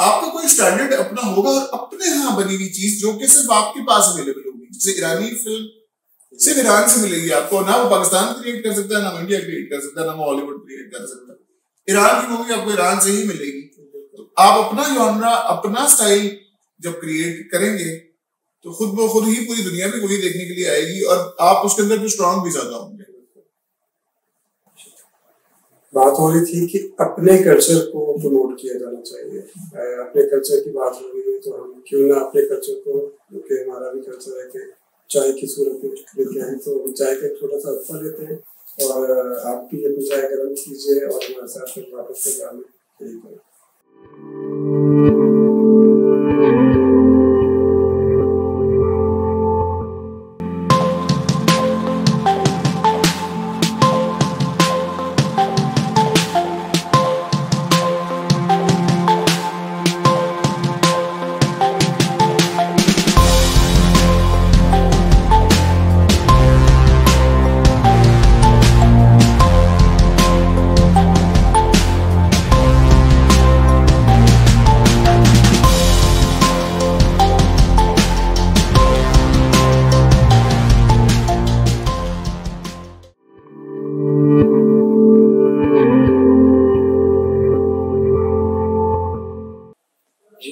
आपका कोई स्टैंडर्ड अपना होगा और अपने यहाँ बनी हुई चीज जो कि सिर्फ आपके पास अवेलेबल होगी। जैसे ईरानी फिल्म सिर्फ ईरान से मिलेगी आपको, ना वो पाकिस्तान क्रिएट कर सकता है, ना इंडिया क्रिएट कर सकता है, ना वो हॉलीवुड क्रिएट कर सकता है। ईरान की मूवी आपको ईरान से ही मिलेगी। तो आप अपना जॉनरा, अपना स्टाइल जब क्रिएट करेंगे तो खुद ब खुद ही पूरी दुनिया में वही देखने के लिए आएगी और आप उसके अंदर भी स्ट्रांग भी ज्यादा होंगे। बात हो रही थी कि अपने कल्चर को प्रमोट किया जाना चाहिए। अपने कल्चर की बात हो रही है तो हम क्यों ना अपने कल्चर को, क्योंकि हमारा भी कल्चर है कि चाय की सूरत में लेते हैं तो चाय का थोड़ा सा अच्छा लेते हैं और आप भी अपनी चाय गर्म कीजिए और हमारे साथ फिर वापस से गाने यही करें।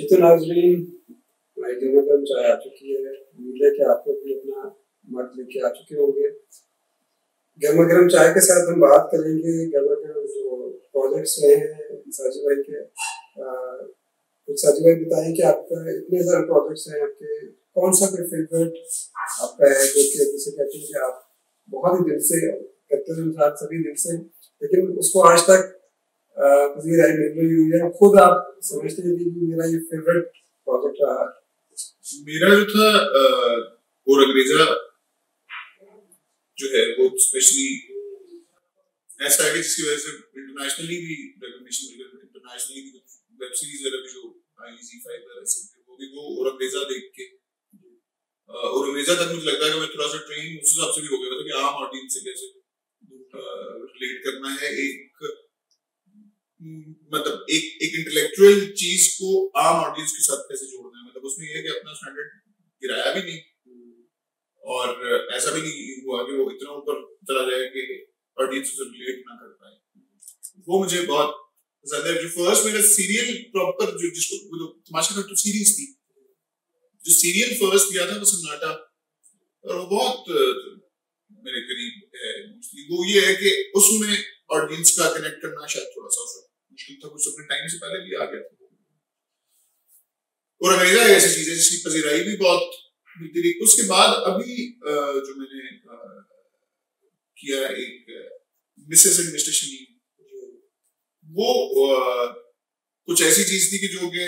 तो नाज़रीन गर्मा-गर्म चाय आ चुकी है, उम्मीद है कि आप लोग भी अपना मत लेके आ चुके होंगे। गर्मा गर्म चाय के साथ हम बात करेंगे गर्मा गर्म जो प्रोजेक्ट्स रहे हैं साजिद भाई के। कुछ साजिद भाई बताएं कि आपका इतने सारे प्रोजेक्ट्स हैं, आपके कौन सा कोई फेवरेट आपका है जो कि जिसे कहते हैं कि आप बहुत ही दिल से करते हैं, सभी दिल से, लेकिन उसको आज तक पजीर आई मिल रही हुई है, खुद आप समझते हैं कि मेरा ये फेवरेट प्रोजेक्ट रहा? मेरा जो था और अंग्रेजा जो है वो स्पेशली ऐसा है कि जिसकी वजह से इंटरनेशनली भी रिकॉग्निशन मिल गई, इंटरनेशनली भी वेब सीरीज वगैरह भी जो आई ZEE5 वगैरह से वो भी वो औरंगजेब देख के औरंगजेब तक मुझे लगता है कि मैं थोड़ा सा ट्रेन उस हिसाब से भी हो गया था कि आम ऑडियंस से कैसे रिलेट करना है एक मतलब एक इंटेलेक्चुअल चीज को आम ऑडियंस के साथ कैसे जोड़ना है, मतलब उसमें ये है कि अपना स्टैंडर्ड गिराया भी नहीं और ऐसा भी नहीं हुआ कि वो इतना ऊपर चला जाए कि ऑडियंस उसे रिलेट ना कर पाए। वो मुझे बहुत ज्यादा जो फर्स्ट मेरा सीरियल प्रॉपर जो जिसको तमाशा का तो सीरीज थी, जो सीरियल फर्स्ट किया था वो सन्नाटा, और वो बहुत मेरे करीब है। वो ये है कि उसमें ऑडियंस का कनेक्ट करना शायद थोड़ा सा मुश्किल था, कुछ अपने टाइम से पहले भी आ गया था। और अंग्रेजा ऐसी चीज है जिसकी पजीराई भी बहुत मिलती रही। उसके बाद अभी जो मैंने किया एक मिसेस एंड मिस्टर शमीम, वो कुछ ऐसी चीज थी कि जो कि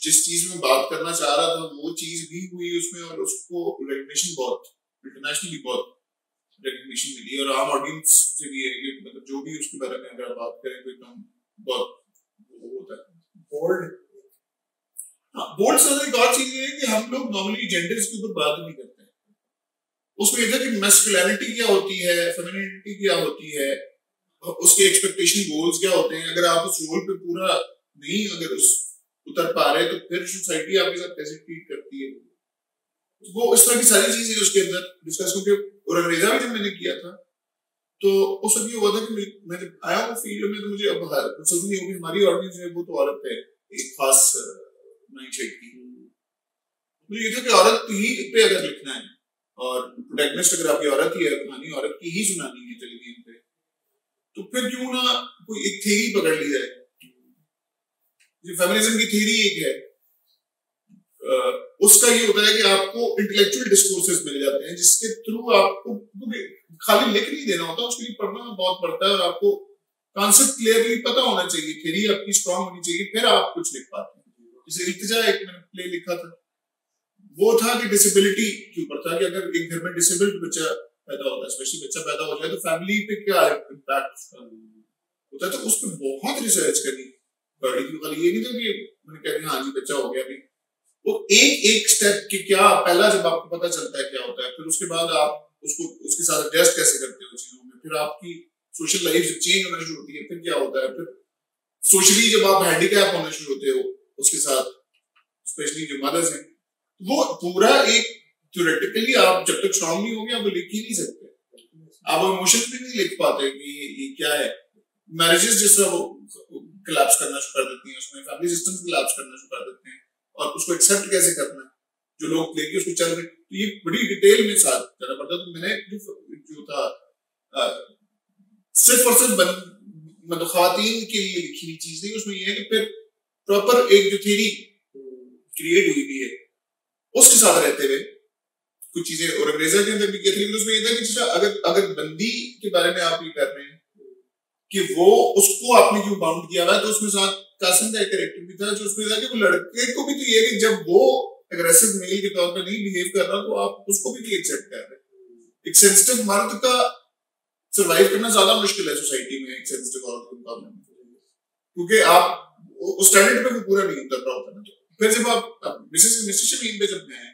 जिस चीज में बात करना चाह रहा था वो चीज भी हुई उसमें, और उसको रिकग्निशन बहुत इंटरनेशनली बहुत रिकग्निशन मिली, और आम ऑडियंस से भी है कि मतलब जो भी उसके बारे में अगर बात करें तो एकदम बहुत वो होता है बोल्ड। हाँ, बोल्ड से एक और चीज ये है कि हम लोग नॉर्मली जेंडर्स के ऊपर बात नहीं करते हैं। उसमें यह था कि मैस्कुलिनिटी क्या होती है, फेमिनिटी क्या होती है, उसके एक्सपेक्टेशन गोल्स क्या होते हैं। अगर आप उस रोल पे पूरा नहीं अगर उस उतर पा रहे तो फिर सोसाइटी आपके साथ कैसे ट्रीट करती है। वो इस तरह की सारी चीजें उसके अंदर डिस्कस होकर, और अंग्रेजा भी जब मैंने किया था तो उस वक्त ये हुआ था कि मैं जब आया वो फील्ड में तो मुझे अब समझ नहीं होगी हमारी ऑडियंस है वो तो औरत है एक खास माइंडसेट की। मुझे ये था कि औरत ही पे अगर लिखना है और प्रोटैगनिस्ट अगर आपकी औरत ही है, कहानी औरत की ही सुनानी है टेलीविजन पे, तो फिर क्यों ना कोई एक थ्योरी पकड़ ली जाए। फेमिनिज्म की थ्योरी एक है, उसका ये होता है कि आपको इंटेलेक्चुअल डिस्कोर्सेस मिल जाते हैं जिसके थ्रू आपको खाली लिख नहीं देना होता, उसके लिए पढ़ना बहुत पड़ता है, आपको कॉन्सेप्ट क्लियरली पता होना चाहिए, थ्योरी आपकी स्ट्रांग होनी चाहिए, फिर आप कुछ लिख पाते हैं। जैसे इल्तिजा एक मैंने प्ले लिखा था, वो था कि डिसेबिलिटी के ऊपर था कि अगर एक घर में डिसेबल्ड बच्चा पैदा होता है, स्पेशली बच्चा पैदा हो जाए तो फैमिली पे क्या इम्पैक्ट होता है। तो उस पर बहुत रिसर्च करनी पड़ी थी। खाली ये नहीं था कि मैंने कह दिया हाँ जी बच्चा हो गया अभी, वो एक एक स्टेप की क्या पहला जब आपको पता चलता है क्या होता है, फिर उसके बाद आप उसको उसके साथ एडजस्ट कैसे करते हो चीजों में, फिर आपकी सोशल लाइफ जब चेंज होना शुरू होती है फिर क्या होता है, फिर सोशली जब आप हैंडीकैप होना शुरू होते हो उसके साथ, स्पेशली जो मदर्स हैं, वो पूरा एक थ्योरेटिकली आप जब तक स्ट्रांग नहीं होंगे आप वो लिख ही नहीं सकते, आप इमोशंस भी नहीं लिख पाते कि ये क्या है। मैरिजेस जिस तरह वो कोलैप्स करना शुरू कर देती हैं, उसमें फैमिली सिस्टम्स कोलैप्स करना शुरू कर देते हैं, और उसको एक्सेप्ट कैसे करना है जो लोग लेके उसको चल रहे, तो ये बड़ी डिटेल में साथ जाना पड़ता। तो मैंने जो था सिर्फ और सिर्फ मतलब खवातीन के लिए लिखी हुई चीज नहीं, उसमें ये है कि फिर प्रॉपर एक जो थ्योरी क्रिएट हुई भी है उसके साथ रहते हुए कुछ चीजें, और अंग्रेजा के अंदर भी किया था, लेकिन उसमें ये था कि अगर अगर बंदी के बारे में आप ये कर रहे हैं कि वो उसको आपने क्यों बाउंड किया हुआ है, तो उसमें साथ कासिम का एक कैरेक्टर भी था जो उसमें था कि वो लड़के को भी तो ये कि जब वो एग्रेसिव मेल के तौर पे नहीं बिहेव कर रहा तो आप उसको भी एक्सेप्ट कर रहे हैं। एक सेंसिटिव मर्द का सरवाइव करना ज्यादा मुश्किल है सोसाइटी में एक सेंसिटिव औरत के मुकाबले में, क्योंकि आप उस स्टैंडर्ड पे वो पूरा नहीं उतर रहा होता। फिर जब आप मिसेस मिस्टर शमीम पे जब गए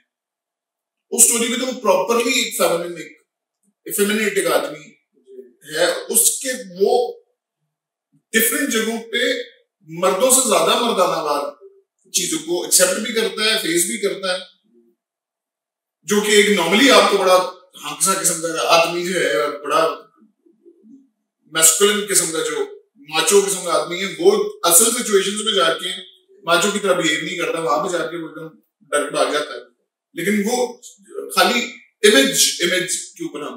उस स्टोरी में तो वो प्रॉपरली एक फेमिनिन एक आदमी है, उसके वो डिफरेंट जगहों पे मर्दों से ज्यादा मर्दानावार चीजों को एक्सेप्ट भी करता है, फेस भी करता है, जो कि एक नॉर्मली आपको बड़ा हांसा किस्म का आदमी जो है, बड़ा मैस्कुलिन किस्म का जो माचो किस्म का आदमी है, वो असल सिचुएशंस में जाके माचो की तरह बिहेव नहीं करता, वहां पे जाके वो एकदम डर भाग जाता है। लेकिन वो खाली इमेज के ऊपर हम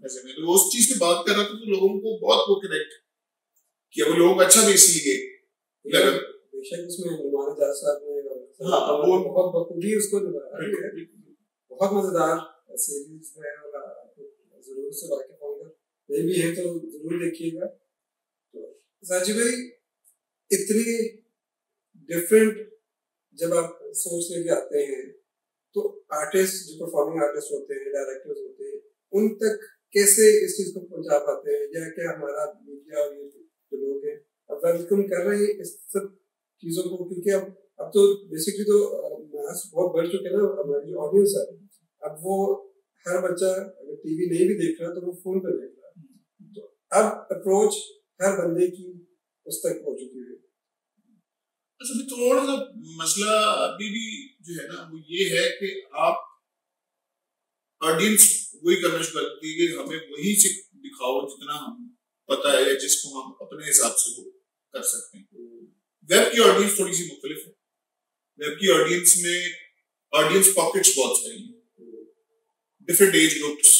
ऐसे में तो उस चीज की बात कर रहा था तो लोगों को बहुत वो कनेक्ट किया, वो लोग अच्छा भी इसलिए बेशक उसमें नुमान आजाद साहब ने हाँ वो बहुत बखूबी उसको निभाया, बहुत मजेदार सीरीज है और जरूर से वाकिफ होंगे, नहीं भी है तो जरूर देखिएगा। तो साजिद भाई इतनी डिफरेंट जब आप सोच लेके आते हैं तो आर्टिस्ट जो परफॉर्मिंग आर्टिस्ट होते हैं, डायरेक्टर्स होते हैं, उन तक कैसे इस चीज को पहुंचा पाते हैं, या क्या हमारा मीडिया और ये जो लोग हैं अब वेलकम कर रहे हैं इस सब चीजों को, क्योंकि अब तो बेसिकली तो मास बहुत बढ़ चुके हैं ना, हमारी जो ऑडियंस है अब वो हर बच्चा अगर टीवी नहीं भी देख रहा तो वो फोन पर देख रहा है, तो अब अप्रोच हर बंदे की उस तक हो चुकी है। अच्छा, थोड़ा सा मसला अभी भी जो है ना वो ये है कि आप ऑडियंस वही करना शुरू करती है कि हमें वही से दिखाओ जितना हम पता है या जिसको हम अपने हिसाब से वो कर सकते हैं। वेब की ऑडियंस थोड़ी सी मुख्तलिफ है। वेब की ऑडियंस में ऑडियंस पॉकेट्स बहुत सारी हैं, different age groups,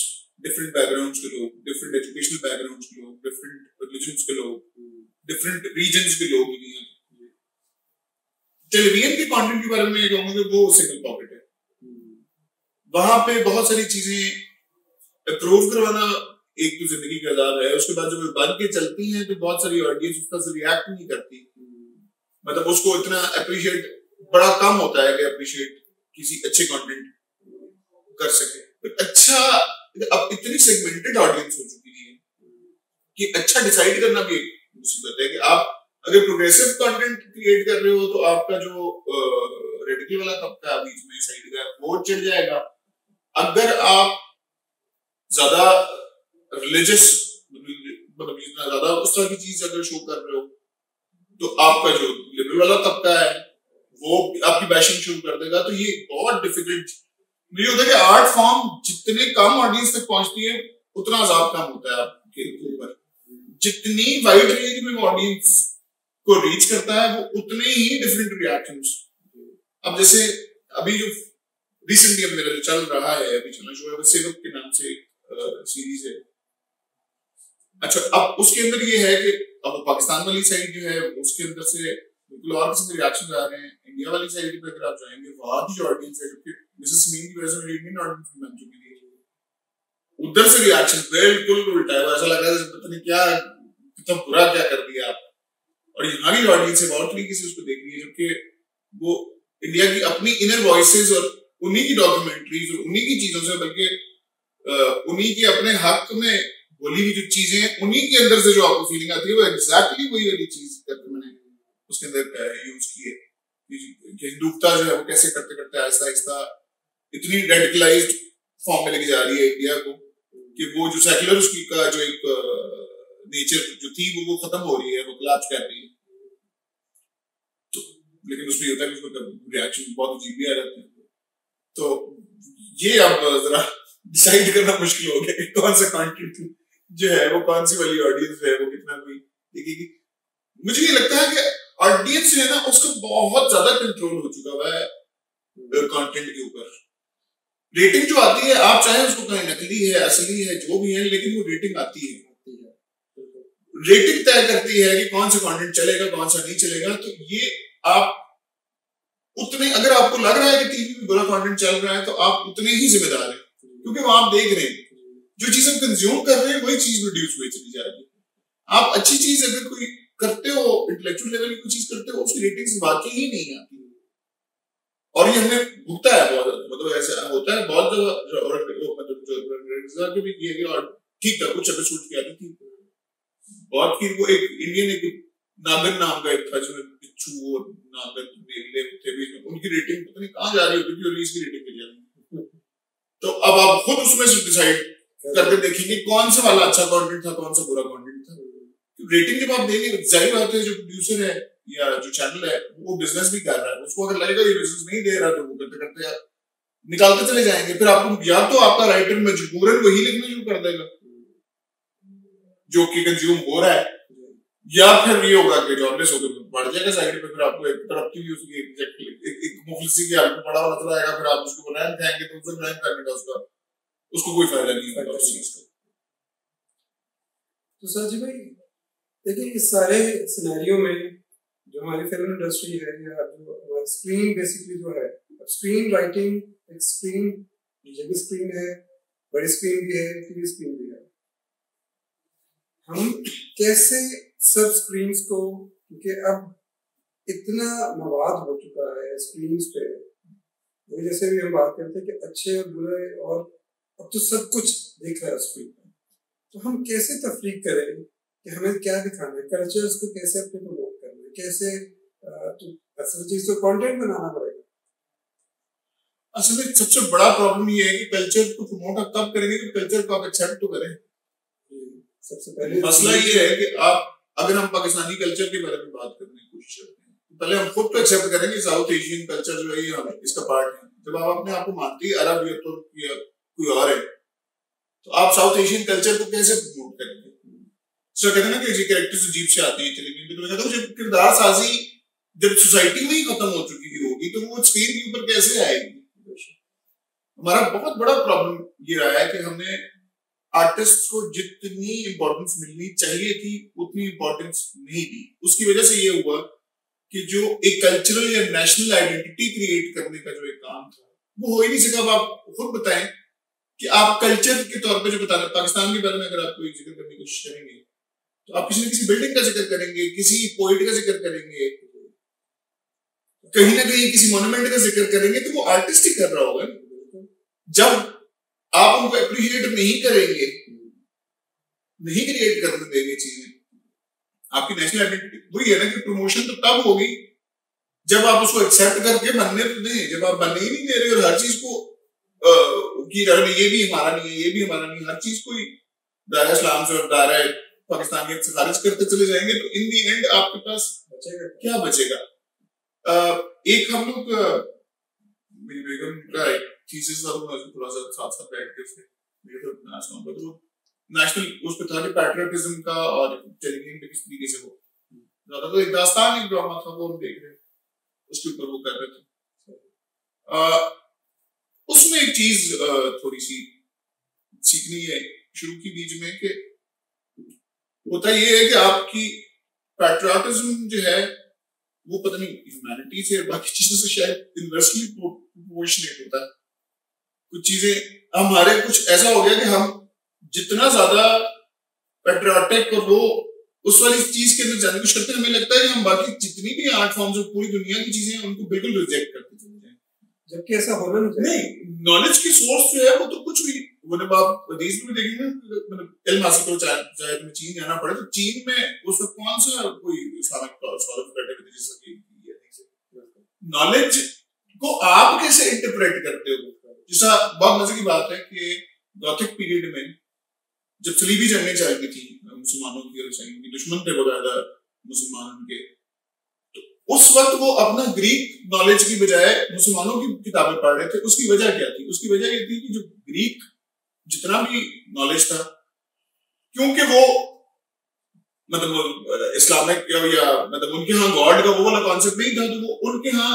different backgrounds के लोग, डिफरेंट एजुकेशनल बैकग्राउंड्स के लोग, डिफरेंट रिलीजन्स के लोग, डिफरेंट रीजन्स के लोग भी हैं। टेलीविजन के कंटेंट के बारे में ये कहूंगा वो सिंगल पॉकेट है, वहां पे बहुत सारी चीजें अप्रूव करवाना एक तो जिंदगी का अजाब है, उसके बाद जब बन के चलती हैं तो बहुत सारी ऑडियंस उस तरह से रिएक्ट नहीं करती, मतलब उसको इतना अप्रिशिएट बड़ा कम होता है कि अप्रिशिएट किसी अच्छे कंटेंट कर सके। तो अच्छा, अब इतनी सेगमेंटेड ऑडियंस हो चुकी है कि अच्छा डिसाइड करना भी एक मुसीबत है कि आप अगर प्रोग्रेसिव कंटेंट क्रिएट कर रहे हो तो आपका जो रेडिकल वाला तबका बीच में साइड का वो चढ़ जाएगा। अगर आप ज्यादा रिलीजियस मतलब जितना ज्यादा उस तरह की चीज अगर शो कर रहे हो तो आपका जो लिबरल वाला तबका है वो आपकी बैशिंग शुरू कर देगा। तो ये बहुत डिफिकल्ट ये होता है कि आर्ट फॉर्म जितने कम ऑडियंस तक पहुंचती है उतना अजाब कम होता है आपके ऊपर। जितनी वाइड रेंज में ऑडियंस को रीच करता है वो उतने ही डिफरेंट रिएक्शंस। अब जैसे अभी जो रिसेंटली अब मेरा जो चल रहा है अभी चलना शुरू है सेवक के नाम से सीरीज है। अच्छा, अब उसके अंदर ये है कि अब पाकिस्तान वाली साइड जो है उसके अंदर से बिल्कुल और किस्म के रिएक्शन आ रहे हैं। इंडिया वाली साइड पे अगर आप जाएंगे वहां की जो ऑडियंस है क्योंकि मिसेस मीन की वजह से इंडियन ऑडियंस भी बन चुकी है, उधर से रिएक्शन बिल्कुल उल्टा है। ऐसा लग रहा है पता नहीं क्या कितना बुरा क्या कर दिया आप। और यहाँ की ऑडियंस है बहुत तरीके से उसको देख रही है, जबकि वो इंडिया की अपनी इनर वॉइसेस और उन्हीं की डॉक्यूमेंट्रीज और उन्हीं की चीजों से बल्कि उन्हीं के अपने हक में बोली हुई जो चीजें हैं उन्हीं के अंदर से जो आपको फीलिंग आती है वो एग्जैक्टली वही वाली चीज करके मैंने उसके अंदर यूज की है। हिंदुत्वता जो है वो कैसे करते करते आहिस्ता आहिस्ता इतनी रेडिकलाइज्ड फॉर्म में लेके जा रही है इंडिया को कि वो जो सेक्युलर उसकी का जो एक नेचर जो थी वो खत्म हो रही है, वो कोलैप्स कर रही है। तो लेकिन उसमें होता है कि उसको रिएक्शन बहुत अजीब भी आ जाते हैं। तो ये अब जरा डिसाइड करना मुश्किल हो गया कि कौन सा कंटेंट जो है वो कौन सी वाली ऑडियंस है वो कितना कोई देखेगी। मुझे ये लगता है कि ऑडियंस जो है ना उसका बहुत ज्यादा कंट्रोल हो चुका हुआ है कंटेंट के ऊपर। रेटिंग जो आती है आप चाहे उसको कहें नकली है असली है जो भी है, लेकिन वो रेटिंग आती है। रेटिंग तय करती है कि कौन सा कंटेंट चलेगा कौन सा नहीं चलेगा। तो ये आप उतने अगर आपको लग रहा है कि टीवी में बुरा कंटेंट चल रहा है तो आप उतने ही जिम्मेदार हैं, क्योंकि वो आप देख रहे हैं जो चीज हम कंज्यूम कर रहे हैं वही चीज प्रोड्यूस हुई चली जा रही है। आप अच्छी चीज अगर कोई करते हो इंटेलेक्चुअल लेवल की कोई चीज करते हो उसकी रेटिंग्स वाकई ही नहीं आती। और ये हमने भुगता है बहुत, मतलब ऐसा होता है बहुत जगह भी किया गया और ठीक था कुछ एपिसोड किया था ठीक बहुत। फिर वो एक इंडियन एक नागन नाम का एक था जिसमें बिच्छू और नागन मेले थे बीच में, उनकी रेटिंग पता नहीं कहाँ जा रही होती थी और इसकी रेटिंग पे जा रही। तो अब आप खुद उसमें से डिसाइड करके देखेंगे कौन सा वाला अच्छा कंटेंट था कौन सा बुरा कंटेंट था। तो रेटिंग जब आप देंगे जाहिर बात है जो प्रोड्यूसर है या जो चैनल है वो बिजनेस भी कर रहा है, उसको अगर लगेगा ये बिजनेस नहीं दे रहा तो वो करते करते निकालते चले जाएंगे। फिर आपको या तो आपका राइटर मजबूरन वही लिखना शुरू कर देगा जो कि कंज्यूम हो रहा है, या फिर ये होगा कि जॉबलेस होकर बढ़ जाएगा साइड पे। फिर आपको एक तड़पती हुई उसकी एक मुफलिसी की हालत में पड़ा हुआ नजर आएगा, फिर आप उसको रैंक खाएंगे तो उसको रैंक करने का उसको कोई फायदा नहीं होगा उस चीज का। तो सर जी भाई देखिए इस सारे सिनेरियो में जो हमारी फिल्म इंडस्ट्री है या जो हमारी स्क्रीन बेसिकली जो है, स्क्रीन राइटिंग एक स्क्रीन जब स्क्रीन है, बड़ी स्क्रीन भी है, टीवी स्क्रीन भी है। हम कैसे सब स्क्रीन्स को, क्योंकि अब इतना मवाद हो चुका है स्क्रीन्स पे, वो जैसे भी हम बात करते हैं कि अच्छे और बुरे और अब तो सब कुछ दिख रहा है स्क्रीन पे, तो हम कैसे तफरीक करें कि हमें क्या दिखाना है, कल्चर्स को कैसे अपने प्रमोट करना है, कैसे तो असल चीज तो कंटेंट बनाना पड़ेगा। असल में सबसे बड़ा प्रॉब्लम ये है कि कल्चर को प्रमोट आप तब करेंगे कि कल्चर को आप एक्सेप्ट तो करें। सबसे पहले मसला ये है कि आप अगर हम पाकिस्तानी कल्चर के बारे में बात करने की कोशिश करते हैं तो पहले हम खुद तो एक्सेप्ट करेंगे साउथ एशियन कल्चर जो है ये इसका पार्ट है। जब आप अपने आप को मानते हैं अरब या तुर्क या कोई और है तो आप साउथ एशियन कल्चर को कैसे प्रमोट करेंगे? तो कहते हैं ना कि कैरेक्टर्स अजीब से आते हैं टेलीविजन पे, तो मैं कहता हूँ जब किरदार साजी जब सोसाइटी में ही खत्म हो चुकी होगी तो वो स्क्रीन के ऊपर कैसे आएगी? हमारा बहुत बड़ा प्रॉब्लम ये रहा है कि हमने आर्टिस्ट को जितनी इंपॉर्टेंस मिलनी चाहिए थी उतनी इंपॉर्टेंस नहीं दी। उसकी वजह से ये हुआ कि जो एक कल्चरल या नेशनल आइडेंटिटी क्रिएट करने का जो एक काम था वो हो ही नहीं सका। अब आप खुद बताएं कि आप कल्चर के तौर पे जो बता रहे पाकिस्तान के बारे में अगर आप कोई जिक्र करने की कोशिश करेंगे तो आप किसी न किसी बिल्डिंग का जिक्र करेंगे, किसी पोइट का जिक्र करेंगे, कहीं ना कहीं किसी मॉन्यूमेंट का जिक्र करेंगे तो वो आर्टिस्ट ही कर रहा होगा। जब आप उनको अप्रिशिएट नहीं करेंगे, नहीं क्रिएट करने देंगे चीजें, आपकी नेशनल आइडेंटिटी वही है ना कि प्रमोशन तो तब होगी जब आप उसको एक्सेप्ट करके बनने तो दें। जब आप बनने ही नहीं दे रहे और हर चीज को कि ये भी हमारा नहीं है, ये भी हमारा नहीं, हर चीज को दायरा इस्लाम से और दायरा पाकिस्तानियत से खारिज करते चले जाएंगे तो इन दी एंड आपके पास बचेगा क्या बचेगा? एक हम लोग मेरी बेगम का एक थीसिस था, थोड़ा सा साथ साथ बैठ के उसने तो नेशनल उस पे था कि पैट्रियटिज्म का और टेलीविजन पे किस तरीके से हो ज्यादा तो एक दास्तान एक ड्रामा था वो हम देख रहे उसके ऊपर वो कर रहे थे। उसमें एक चीज थोड़ी सी सीखनी है शुरू की बीच में कि होता ये है कि आपकी पैट्रियटिज्म जो है वो पता नहीं ह्यूमैनिटी से बाकी चीजों से शायद इनवर्सली प्रोपोर्शनेट होता है। कुछ चीजें हमारे कुछ ऐसा हो गया कि हम जितना ज्यादा पैट्रियोटिक और वो उस वाली चीज के अंदर जाने की करते हमें लगता है कि हम बाकी जितनी भी आर्ट फॉर्म्स और पूरी दुनिया की चीजें हैं उनको बिल्कुल रिजेक्ट करते चले जाएं, जबकि ऐसा होना नहीं। नॉलेज की सोर्स जो है वो तो कुछ भी मतलब आप हदीस में भी देखेंगे मतलब इल्म हासिल करो चाहे तुम्हें चीन जाना पड़े तो चीन में उस वक्त कौन सा कोई इस्लामिक स्कॉलर बैठे थे जिसका नॉलेज को आप कैसे इंटरप्रेट करते हो? जैसा बहुत मजे की बात है कि गॉथिक पीरियड में जब सलीबी जंगें चल रही थी मुसलमानों की और ईसाइयों की, दुश्मन थे बकायदा मुसलमान के, तो उस वक्त वो अपना ग्रीक नॉलेज की बजाय मुसलमानों की किताबें पढ़ रहे थे। उसकी वजह क्या थी? उसकी वजह ये थी कि जो ग्रीक जितना भी नॉलेज था क्योंकि वो मतलब इस्लामिक या मतलब उनके यहाँ गॉड का वो वाला कॉन्सेप्ट नहीं था, तो वो उनके यहाँ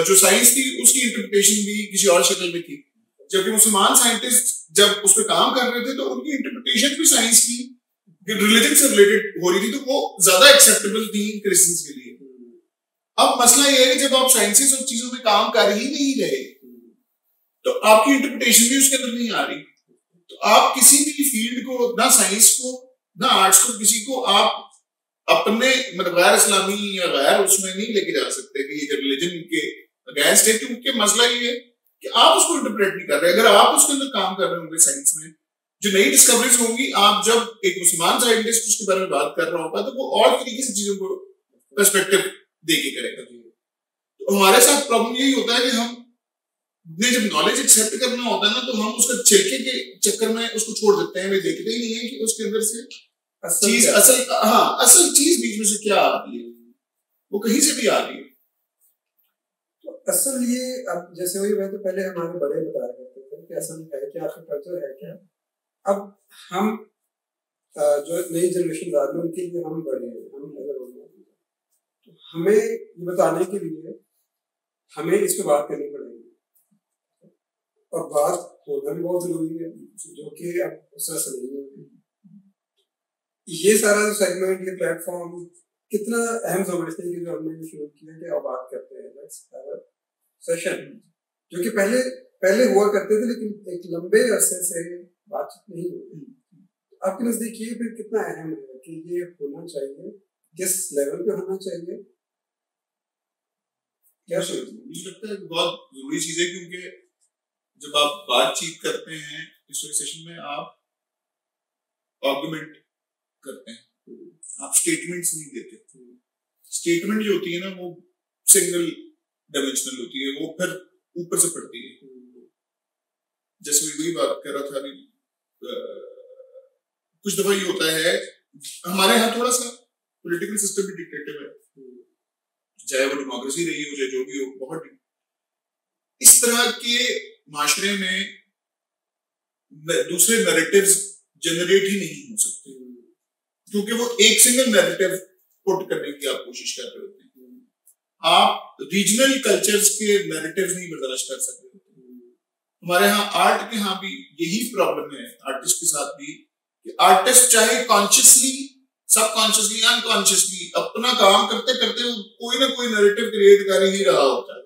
जो साइंस थी उसकी इंटरप्रिटेशन भी किसी और शक्ल में थी। जबकि मुसलमान साइंटिस्ट जब उस पर काम कर रहे थे तो उनकी इंटरप्रिटेशन भी साइंस की रिलीजन से रिलेटेड हो रही थी, तो वो ज्यादा एक्सेप्टेबल थी क्रिश्चियंस के लिए। अब मसला ये है कि जब आप साइंसेस और चीजों में काम कर ही नहीं रहे तो आपकी इंटरप्रिटेशन भी उसके अंदर नहीं आ रही। तो आप किसी भी फील्ड को, ना साइंस को ना आर्ट्स को, किसी को आप अपने मतलब गैर इस्लामी या गैर उसमें नहीं लेके जा सकते कि ये रिलीजन के अगेंस्ट है, क्योंकि मसला ये है कि आप उसको इंटरप्रेट नहीं कर रहे। अगर आप उसके अंदर काम कर रहे होंगे साइंस में, जो नई डिस्कवरीज होंगी, आप जब एक मुसलमान साइंटिस्ट उसके बारे में बात कर रहा होगा तो वो और तरीके से चीजों को पर्सपेक्टिव देके करेगा। तो हमारे साथ प्रॉब्लम यही होता है कि हम ने जब नॉलेज एक्सेप्ट करना होता है ना तो हम उसका छिलके के चक्कर में उसको छोड़ देते हैं। वे देखते ही नहीं है कि उसके अंदर से असल चीज बीच में से क्या आ रही है, वो कहीं से भी आ रही है। तो असल ये अब जैसे वही बात तो पहले हमारे बड़े बताया करते थे कि असल है क्या, आपका कल्चर है क्या। अब हम जो नई जनरेशन आ रही है उनके लिए हम बड़े हैं, हम नजर तो हमें ये बताने के लिए हमें इस पर बात करनी पड़ेगी और बात होना भी बहुत जरूरी है, जो कि अब उसका सही है। ये सारा जो सेगमेंट, ये प्लेटफॉर्म कितना अहम समझते हैं कि जो हमने शुरू किया कि अब बात करते हैं सेशन, जो कि पहले हुआ करते थे लेकिन एक लंबे अरसे से बातचीत नहीं हुई। आपके नजदीक ये फिर कितना अहम है कि ये होना चाहिए, किस लेवल पे होना चाहिए, क्या मुझे लगता है बहुत जरूरी चीज है, क्योंकि जब आप बातचीत करते हैं इस सेशन में आप आर्गुमेंट करते हैं, आप स्टेटमेंट्स नहीं देते। स्टेटमेंट जो होती है ना वो सिंगल डायमेंशनल होती है, वो फिर ऊपर से पड़ती है। जैसे मैं वही बात कर रहा था अभी, कुछ दफा ये होता है हमारे यहाँ थोड़ा सा पॉलिटिकल सिस्टम भी डिक्टेटिव है, चाहे वो डेमोक्रेसी रही हो चाहे जो भी हो, बहुत इस तरह के माशरे में दूसरे नैरेटिव्स जनरेट ही नहीं हो सकते, क्योंकि वो एक सिंगल नैरेटिव पुट करने की आप कोशिश कर रहे होते हैं। आप रीजनल कल्चर्स के नैरेटिव्स नहीं बर्दाश्त कर सकते होते। हमारे यहाँ आर्ट के यहाँ भी यही प्रॉब्लम है, आर्टिस्ट के साथ भी, कि आर्टिस्ट चाहे कॉन्शियसली सबकॉन्शियसली अनकॉन्शियसली अपना काम करते करते कोई ना कोई नैरेटिव क्रिएट कर ही रहा होता है,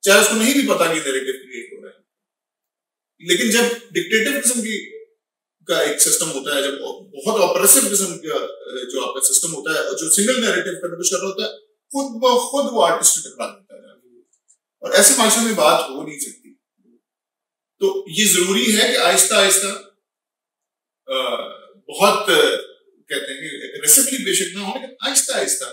चाहे उसको नहीं भी पता कि नैरेटिव क्रिएट हो रहा है। लेकिन जब डिक्टेटिव किस्म की का एक सिस्टम होता है, जब बहुत ऑपरेसिव किस्म का जो आपका सिस्टम होता है, जो सिंगल नैरेटिव पर कुछ कर रहा होता है, खुद ब खुद वो आर्टिस्ट टकरा देता है, और ऐसे माशरे में बात हो नहीं सकती। तो ये जरूरी है कि आहिस्ता आहिस्ता बहुत कहते हैं एग्रेसिवली बेशक ना हो, लेकिन Aahista Aahista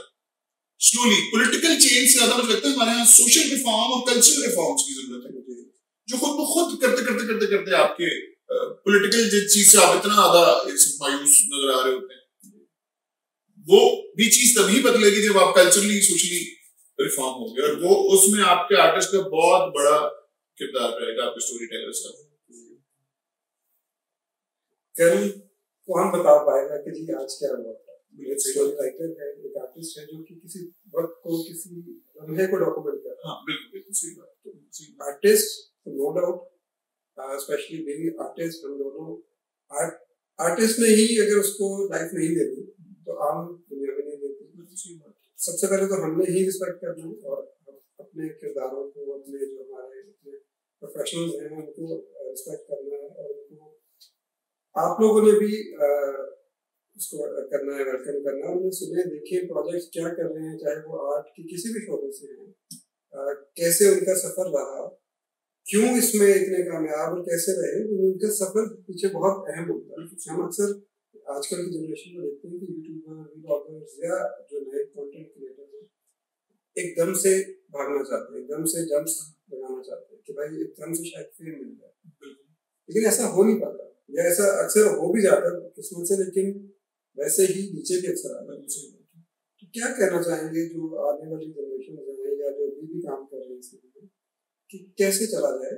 slowly political change से ज्यादा मुझे लगता है हमारे यहाँ सोशल रिफॉर्म और कल्चरल रिफॉर्म्स की जरूरत है, जो खुद ब खुद करते करते करते करते आपके पॉलिटिकल जिस चीज से आप इतना ज्यादा मायूस नजर आ रहे होते हैं, वो भी चीज तभी बदलेगी जब आप कल्चरली सोशली रिफॉर्म होंगे, और वो उसमें आपके आर्टिस्ट का बहुत बड़ा किरदार रहेगा, आपके स्टोरी टेलर्स का। कल कौन बता पाएगा कि जी आज क्या हुआ था? एक स्टोरी राइटर है, एक आर्टिस्ट है जो कि किसी वक्त को, किसी लम्हे को डॉक्यूमेंट कर रहा है। हाँ बिल्कुल सही बात। Artist no doubt, specially being artist, हम दोनों आर्टिस्ट ने ही अगर उसको लाइफ नहीं देती तो आम दुनिया में नहीं देती। सबसे पहले तो हमने ही रिस्पेक्ट करना है, और अपने किरदारों को, अपने जो हमारे प्रोफेशनल्स हैं उनको रिस्पेक्ट करना है, और उनको आप लोगों ने भी उसको करना है, वेलकम करना है। उन्हें सुने, देखें प्रोजेक्ट क्या कर रहे हैं, चाहे वो आर्ट की किसी भी शोबे से हैं, कैसे उनका सफर रहा, क्यों इसमें इतने कामयाब और कैसे रहे, उनका सफर पीछे बहुत अहम होता है। हम अक्सर आजकल की जनरेशन को देखते हैं कि यूट्यूबर, व्लॉगर्स या जो नए कंटेंट क्रिएटर हैं एकदम से भागना चाहते हैं, एकदम से जंप्स लगाना चाहते हैं कि भाई एकदम से शायद फेम मिल जाए, लेकिन ऐसा हो नहीं पाता, या ऐसा अक्सर हो भी जाता है किस्मत से, लेकिन वैसे ही नीचे भी अक्सर आता है। तो क्या कहना चाहेंगे जो आने वाली जनरेशन है या जो अभी भी काम कर रहे हैं इसमें, कि कैसे चला जाए?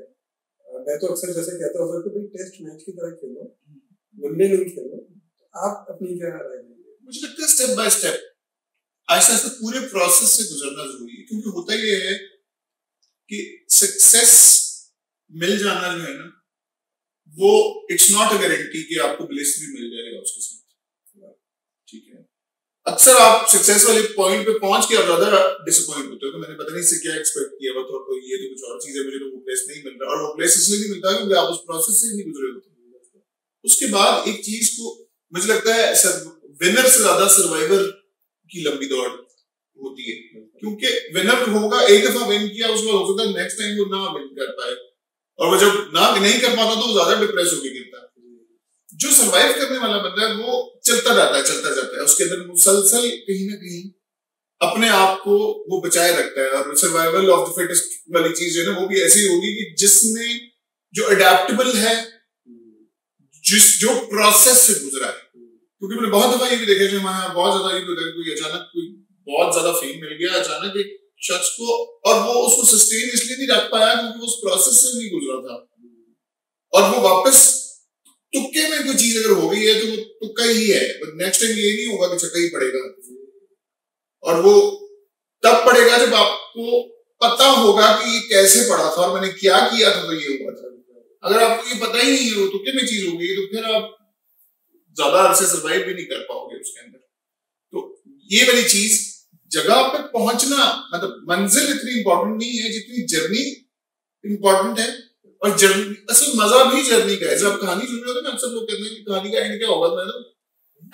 मैं तो अक्सर जैसे कहता हूँ कि भाई टेस्ट मैच की तरह खेलो, लंबे नहीं खेलो। आप अपनी क्या राय देंगे? मुझे लगता है step by step, Aahista Aahista पूरे प्रोसेस से गुजरना जरूरी है, क्योंकि होता ये है कि सक्सेस मिल जाना जो है ना, वो इट्स नॉट अ गारंटी कि आपको ब्लेस भी मिल जाएगा उसके साथ। ठीक है, अक्सर आप सक्सेस वाले पॉइंट पे पहुंच के ज्यादा डिसअपॉइंट होते हो कि मैंने पता नहीं इससे क्या एक्सपेक्ट किया हुआ था, तो ये तो कुछ और चीज है, मुझे तो वो प्लेस नहीं मिल रहा, और वो प्लेस इसलिए नहीं मिलता क्योंकि आप उस प्रोसेस से नहीं गुजरे होते। उसके बाद एक चीज को मुझे लगता है विनर से ज्यादा सर्वाइवर की लंबी दौड़ होती है, क्योंकि विनर होगा, एक दफा विन किया, उसके बाद हो सकता है नेक्स्ट टाइम वो ना विन कर पाए, और वो जब ना नहीं कर पाता तो ज्यादा डिप्रेस होकर गिरता है। जो सर्वाइव करने वाला बंदा है वो चलता जाता है, चलता जाता है, उसके अंदर मुसलसल कहीं ना कहीं अपने आप को वो बचाए रखता है, और सर्वाइवल ऑफ द फिटेस्ट वाली चीज है ना, वो भी ऐसी होगी कि जिसने जो अडेप्टेबल है, जो प्रोसेस से गुजरा है। क्योंकि मैंने बहुत दफा ये भी देखा कि हमारे बहुत ज्यादा ये होता है, कोई अचानक कोई बहुत ज्यादा फेम मिल गया अचानक एक शख्स को, और वो उसको सस्टेन इसलिए नहीं रख पाया क्योंकि उस प्रोसेस से नहीं गुजरा था, और वो वापस तुक्के में कोई चीज अगर हो गई है तो वो तुक्का ही है, नेक्स्ट टाइम ये नहीं होगा कि छक्का ही पड़ेगा, और वो तब पड़ेगा जब आपको पता होगा कि ये कैसे पड़ा था और मैंने क्या किया था तो ये हुआ था। अगर आपको ये पता ही नहीं है, वो तुक्के में चीज हो गई, तो फिर आप ज्यादा अरसे सर्वाइव भी नहीं कर पाओगे उसके अंदर। तो ये वाली चीज, जगह पे पहुंचना, मतलब मंजिल इतनी इंपॉर्टेंट नहीं है जितनी जर्नी इंपॉर्टेंट है, और जर्नी असल मजा भी जर्नी का है। जब आप कहानी सुन रहे हो ना, अक्सर लोग कहते हैं कि कहानी का एंड क्या होगा,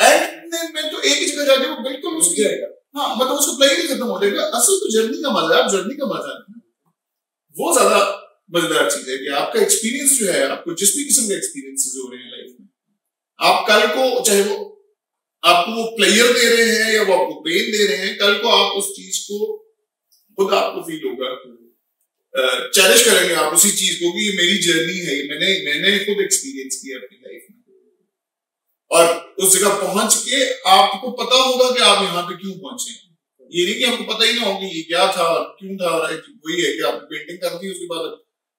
एंड में तो एक ही जगह जाके वो बिल्कुल उसकी जाएगा, हाँ मतलब उसको प्ले ही खत्म हो जाएगा। असल तो जर्नी का मजा है, जर्नी का मजा है, वो ज्यादा मजेदार चीज है कि आपका एक्सपीरियंस जो है, आपको जिस भी किस्म के एक्सपीरियंसेस हो रहे हैं लाइफ में, आप कल को चाहे वो आपको वो प्लेयर दे रहे हैं या वो आपको पेन दे रहे हैं, कल को आप उस चीज को खुद आपको फील होगा, चैलेंज करेंगे आप उसी चीज को कि ये मेरी जर्नी है, मैंने खुद एक्सपीरियंस किया अपनी लाइफ में, और उस जगह पहुंच के आपको पता होगा कि आप यहाँ पे क्यों पहुंचे। ये नहीं कि आपको पता ही ना हो कि ये क्या था क्यों था, वही है कि आपने पेंटिंग कर दी, उसके बाद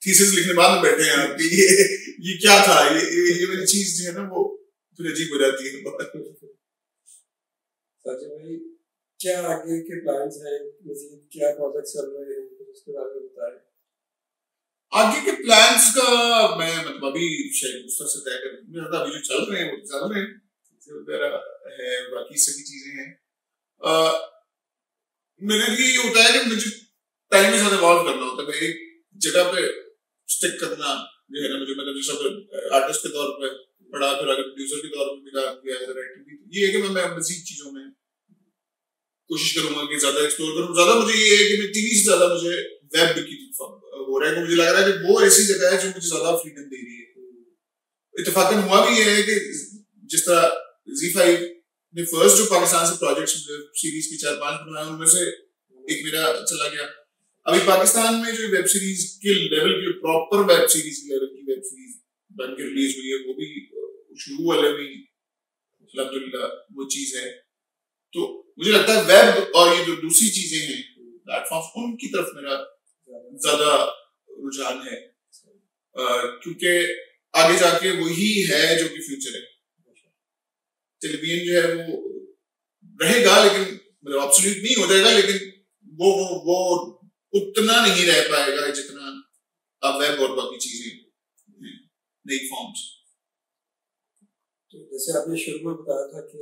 थीसिस लिखने बाद में बैठे हैं आप ये क्या था, ये वाली चीज जो है ना वो फिर अजीब हो जाती है। साजिद भाई, क्या आगे के प्लान्स हैं, मज़ीद क्या प्रोजेक्ट्स चल रहे हैं, उसके बारे में बताएं। आगे के प्लान्स का मैं मतलब अभी शायद उस तरह से तय कर, अभी जो चल रहे हैं वो चल रहे हैं वगैरह है, बाकी सभी चीजें हैं। मेरे लिए ये होता है कि मुझे टाइम के साथ इवॉल्व करना होता है, एक जगह पे स्टिक करना जो है ना, मुझे मतलब जैसा आर्टिस्ट के तौर पे पढ़ा, फिर आगे प्रोड्यूसर के तौर पे भी राइटिंग भी, ये है कि मैं मजीद चीजों में कोशिश करूंगा कि ज्यादा एक्सप्लोर करूं। ज्यादा मुझे ये है कि मैं टीवी से ज्यादा मुझे वेब की हो रहा है, मुझे लग रहा है कि वो ऐसी जगह है जो मुझे ज्यादा फ्रीडम दे रही है। इत्तेफाकन हुआ भी ये है कि जिस तरह ZEE5 ने फर्स्ट जो पाकिस्तान से प्रोजेक्ट्स सीरीज की 4-5 बनाए, उनमें से एक मेरा चला गया। अभी पाकिस्तान में जो वेब सीरीज के लेवल की, प्रॉपर वेब सीरीज के लेवल की वेब सीरीज बन के रिलीज हुई है, वो भी शुरू वाले में अल्हम्दुलिल्लाह वो चीज है। तो मुझे लगता है वेब और ये जो दूसरी चीजें हैं प्लेटफॉर्म, उनकी तरफ मेरा ज्यादा रुझान है, क्योंकि आगे जाके वही है जो कि फ्यूचर है। टेलीविजन जो है वो रहेगा, लेकिन मतलब ऑब्सोल्यूट नहीं हो जाएगा, लेकिन वो उतना नहीं रह पाएगा जितना अब वेब और बाकी चीजें नई फॉर्म्स। तो जैसे आपने शुरू में बताया था कि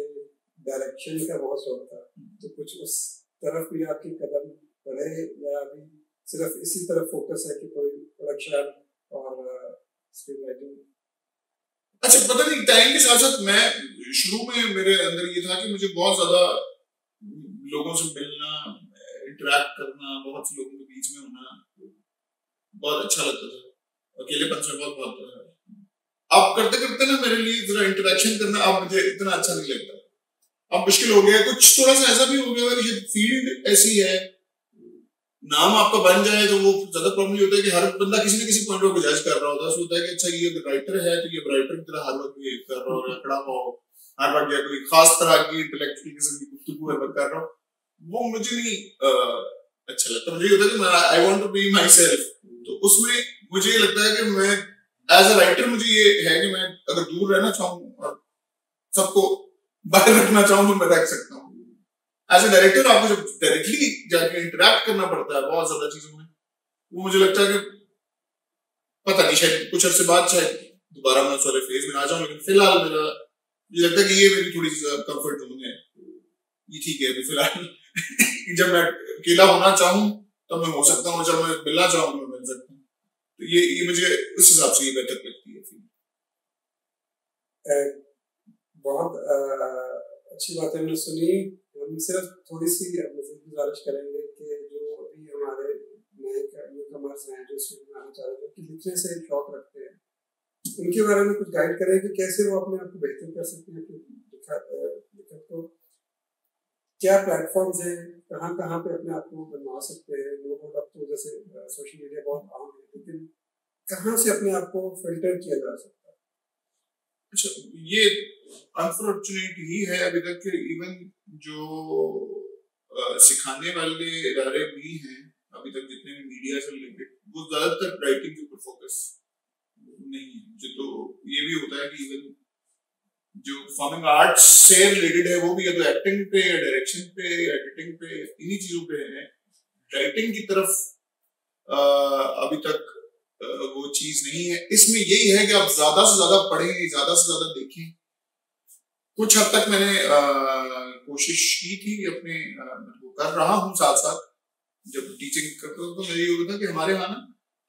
डायरेक्शन का बहुत शौक था, तो कुछ उस तरफ भी आपकी कदम बढ़े या अभी सिर्फ इसी तरफ फोकस है कि कोई प्रोडक्शन और स्क्रिप्ट राइटिंग? अच्छा, पता नहीं, टाइम के साथ साथ मैं शुरू में मेरे अंदर ये था कि मुझे बहुत ज्यादा लोगों से मिलना, इंटरेक्ट करना, बहुत से लोगों के बीच में होना बहुत अच्छा लगता था, अकेलेपन से बहुत भागता था। अब करते करते ना मेरे लिए जरा इंटरेक्शन करना अब मुझे इतना अच्छा नहीं लगता, अब मुश्किल हो गया। कुछ थोड़ा सा ऐसा भी हो गया कि फील्ड ऐसी है, नाम आपका बन जाए तो वो ज्यादा प्रॉब्लम होता है कि हर बंदा किसी न किसी पॉइंट ऑफ जज कर रहा होता है, सोचता है कि अच्छा ये राइटर है तो ये राइटर की तरह हर वक्त बिहेव कर रहा हो, खड़ा हो, हर वक्त या कोई खास तरह की इंटेलेक्चुअल किस्म की गुफ्तगू हर वक्त कर रहा हो, वो मुझे नहीं अच्छा लगता। मुझे होता है कि I want to be myself, तो उसमें मुझे लगता है कि मैं एज अ राइटर मुझे ये है कि मैं अगर दूर रहना चाहूँ और सबको बाहर रखना चाहूँ तो मैं रख सकता हूँ। एज ए डायरेक्टर आपको जब डायरेक्टली जाके इंटरेक्ट करना पड़ता है बहुत ज्यादा चीजों में, वो मुझे लगता है कि पता नहीं, शायद कुछ अर्से बाद शायद दोबारा मैं उस वाले फेज में आ जाऊं, लेकिन फिलहाल मेरा मुझे लगता है कि ये मेरी थोड़ी सी कंफर्ट जोन है, ये ठीक है अभी फिलहाल। जब मैं अकेला होना चाहूँ तब मैं हो सकता हूँ, जब मैं मिलना चाहूँ तो मैं मिल सकता हूँ, तो ये मुझे उस हिसाब से ये बेहतर लगती है। बहुत अच्छी बात हमने सुनी। हम सिर्फ थोड़ी सी गुजारिश करेंगे कि जो अभी हमारे नए न्यूकमर्स हैं जो स्टूडेंट में आना चाह रहे हैं, कि लिखने से शौक रखते हैं, उनके बारे में कुछ गाइड करें कि कैसे वो अपने आप को बेहतर कर सकते हैं। लिखत को क्या प्लेटफॉर्म्स हैं, कहाँ पे अपने आप को बनवा सकते हैं। लोग अब तो जैसे सोशल मीडिया बहुत आम है, लेकिन कहाँ से अपने आप को फिल्टर किया जा सकता है? अच्छा, ये अनफॉर्चुनेट ही है अभी तक कि इवन जो सिखाने वाले इदारे भी हैं अभी तक जितने भी मीडिया से रिलेटेड, वो ज्यादातर राइटिंग के ऊपर फोकस नहीं है। तो ये भी होता है कि इवन जो परफॉर्मिंग आर्ट्स से रिलेटेड है वो भी या तो एक्टिंग पे या डायरेक्शन पे या एडिटिंग पे इन्हीं चीजों पे है। राइटिंग की तरफ अभी तक वो चीज नहीं है। इसमें यही है कि आप ज्यादा से ज्यादा पढ़ें, ज्यादा से ज्यादा देखें। कुछ हद तक मैंने कोशिश की थी अपने, कर रहा हूँ साथ साथ, जब टीचिंग करता था तो मेरी ये होता था कि हमारे यहाँ ना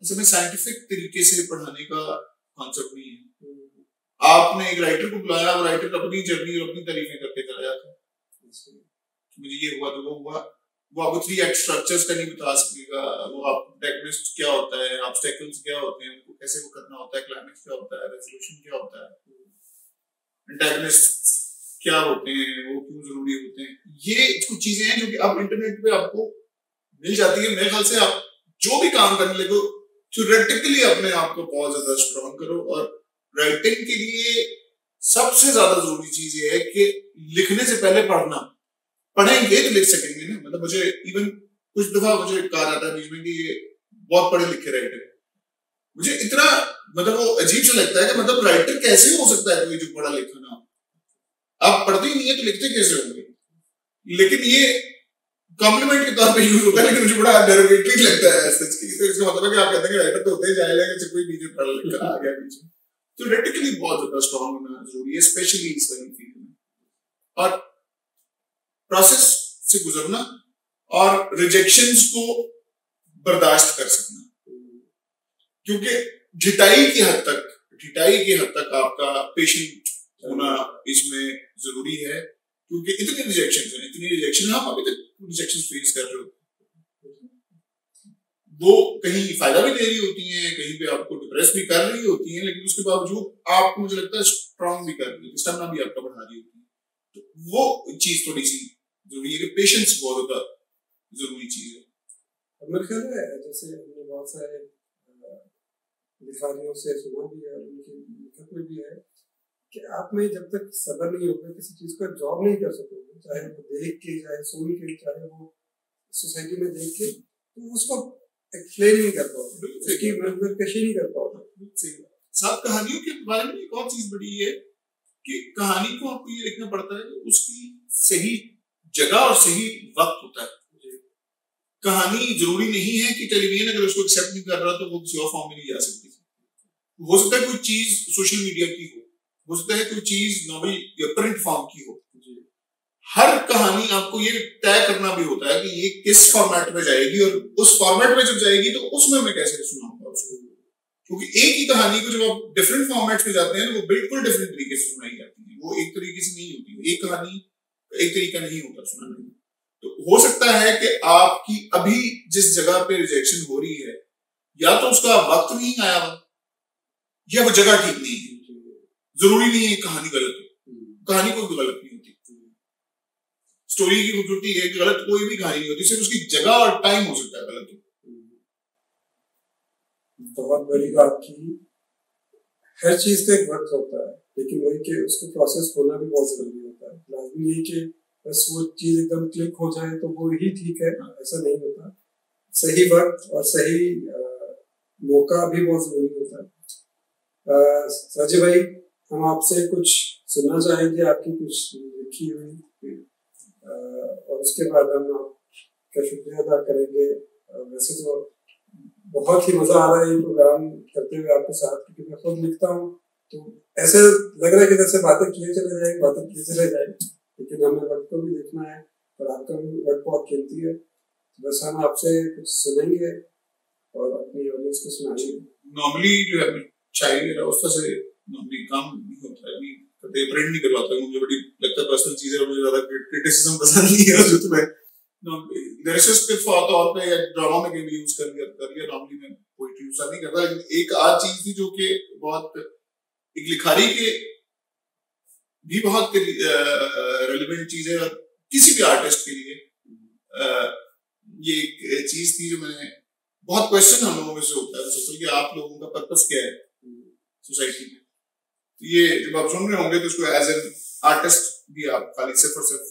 असल में साइंटिफिक तरीके से पढ़ाने का कॉन्सेप्ट नहीं है। आपने एक राइटर को बुलाया, वो राइटर अपनी जर्नी और अपनी तारीफें करके चला जाता, मुझे ये हुआ तो वो हुआ, वो आपको 3 एक्ट स्ट्रक्चर्स का नहीं बता सकेगा, वो आप प्रोटैगनिस्ट क्या होता है, ऑब्स्टेकल्स क्या होते हैं, उनको कैसे वो करना होता है, क्लाइमेक्स क्या होता है, रेजोल्यूशन क्या होता है, एंटागनिस्ट क्या होते हैं, वो क्यों जरूरी होते हैं। ये कुछ चीजें हैं जो कि अब इंटरनेट पे आपको मिल जाती है। मेरे ख्याल से आप जो भी काम करने लगो थ्योरेटिकली अपने आप को बहुत ज्यादा स्ट्रॉन्ग करो। और राइटिंग के लिए सबसे ज्यादा जरूरी चीज ये है कि लिखने से पहले पढ़ना। पढ़ेंगे तो लिख सकेंगे ना। मतलब मुझे इवन कुछ दफा मुझे कहा जाता है बीच में कि ये बहुत पढ़े लिखे राइटर, मुझे इतना मतलब वो अजीब सा लगता है कि मतलब राइटर कैसे हो सकता है कोई जो पढ़ा लिखा ना। आप पढ़ते ही नहीं है तो लिखते कैसे होंगे? लेकिन ये कॉम्प्लीमेंट के तौर पे यूज होता है, लेकिन मुझे बड़ा डेरिवेटरी लगता है सच की। तो इसका मतलब है कि आप कहते हैं कि राइटर तो होते ही जाएगा कि कोई बीच में पढ़ लिखा आ गया बीच में। तो थ्योरेटिकली बहुत ज्यादा स्ट्रॉन्ग होना जरूरी है, स्पेशली इस वाली फील्ड में। और प्रोसेस से गुजरना और रिजेक्शंस को बर्दाश्त कर सकना, क्योंकि ढिटाई की हद तक आपका पेशेंट होना इसमें जरूरी है। क्योंकि इतनी रिजेक्शन आप अभी तक रिजेक्शन फेस कर रहे हो, वो कहीं फायदा भी दे रही होती हैं, कहीं पे आपको डिप्रेस भी कर रही होती हैं, लेकिन उसके बावजूद आपको मुझे लगता है स्ट्रॉन्ग भी कर रही है, स्टेमिना भी आपका बढ़ा रही होती है। तो वो चीज थोड़ी सी जरूरी है कि पेशेंस बहुत ज्यादा जरूरी चीज है। मेरे ख्याल है जैसे हमने बहुत सारे लिखारियों से सुना भी है, उनकी लिखत में भी है कि आप में जब तक सब्र नहीं होगा किसी चीज को जॉब नहीं कर सकोगे, चाहे वो देख के, चाहे सुन के, चाहे वो सोसाइटी में देख के, तो उसको एक्सप्लेन नहीं कर पाओगे, उसकी कशी नहीं कर पाओगे। साथ कहानियों के बारे में एक और चीज बड़ी है कि कहानी को आपको ये लिखना पड़ता है कि उसकी सही जगह और सही वक्त होता है। कहानी जरूरी नहीं है कि टेलीविजन अगर उसको एक्सेप्ट नहीं कर रहा तो वो किसी और फॉर्म में नहीं जा सकती। हो सकता है कोई चीज सोशल मीडिया की हो सकता है कोई चीज नॉवल या प्रिंट फॉर्म की हो। हर कहानी आपको ये तय करना भी होता है कि ये किस फॉर्मेट में जाएगी, और उस फॉर्मेट में जब जाएगी तो उसमें मैं कैसे सुनाऊंगा उसको। क्योंकि एक ही कहानी को जब आप डिफरेंट फॉर्मेट्स में जाते हैं तो वो बिल्कुल डिफरेंट तरीके से सुनाई जाती है, वो एक तरीके से नहीं होती। एक कहानी एक तरीका नहीं होता सुनाने में। तो हो सकता है कि आपकी अभी जिस जगह पे रिजेक्शन हो रही है या तो उसका वक्त नहीं आया या वो जगह ठीक नहीं है। जरूरी नहीं है कहानी गलत हो, कहानी कोई गलत नहीं होती। स्टोरी की खूबसूरती है कि गलत कोई भी कहानी नहीं होती, सिर्फ उसकी जगह और टाइम हो सकता है गलत हो। बहुत बड़ी बात की, हर चीज का एक वक्त होता है, लेकिन वही कि उसको प्रोसेस होना भी बहुत जरूरी होता है। लाजमी है कि बस वो चीज एकदम क्लिक हो जाए तो वो ही ठीक है, ऐसा नहीं होता। सही वक्त और सही मौका भी बहुत जरूरी होता है। साजिद भाई, हम आपसे कुछ सुनना चाहेंगे, आपकी कुछ लिखी हुई, और उसके बाद हम आपका शुक्रिया अदा करेंगे। वैसे तो बहुत ही मजा आ रहा है ये प्रोग्राम करते हुए आपके साथ, क्योंकि मैं खुद लिखता हूँ तो ऐसे लग रहा है कि जैसे बातें किए चले जाए, लेकिन हमें वक्त को भी देखना है और आपका भी वक्त बहुत कीमती है। बस हम आपसे कुछ सुनेंगे और अपनी ऑडियंस को सुनाएंगे। नॉर्मली जो है शायरी मेरा उस तरह से नॉर्मली काम नहीं होता है, कभी प्रिंट नहीं करवाता, मुझे बड़ी लगता है पर्सनल चीजें, मुझे ज्यादा क्रिटिसिज्म पसंद नहीं है। जो तुम्हें लिरिसिस्ट के तौर पे या ड्रामा में कहीं यूज कर लिया नॉर्मली मैं पोएट्री यूज नहीं करता। लेकिन एक आज चीज थी जो कि बहुत एक लिखारी के भी बहुत रेलेवेंट चीज है, और किसी भी आर्टिस्ट के लिए ये एक चीज थी जो मैंने बहुत क्वेश्चन हम लोगों में से होता है सोशल कि आप लोगों का पर्पस क्या है सोसाइटी में। तो ये जब आप सुन रहे होंगे तो उसको एज एन आर्टिस्ट भी आप खाली सिर्फ और सिर्फ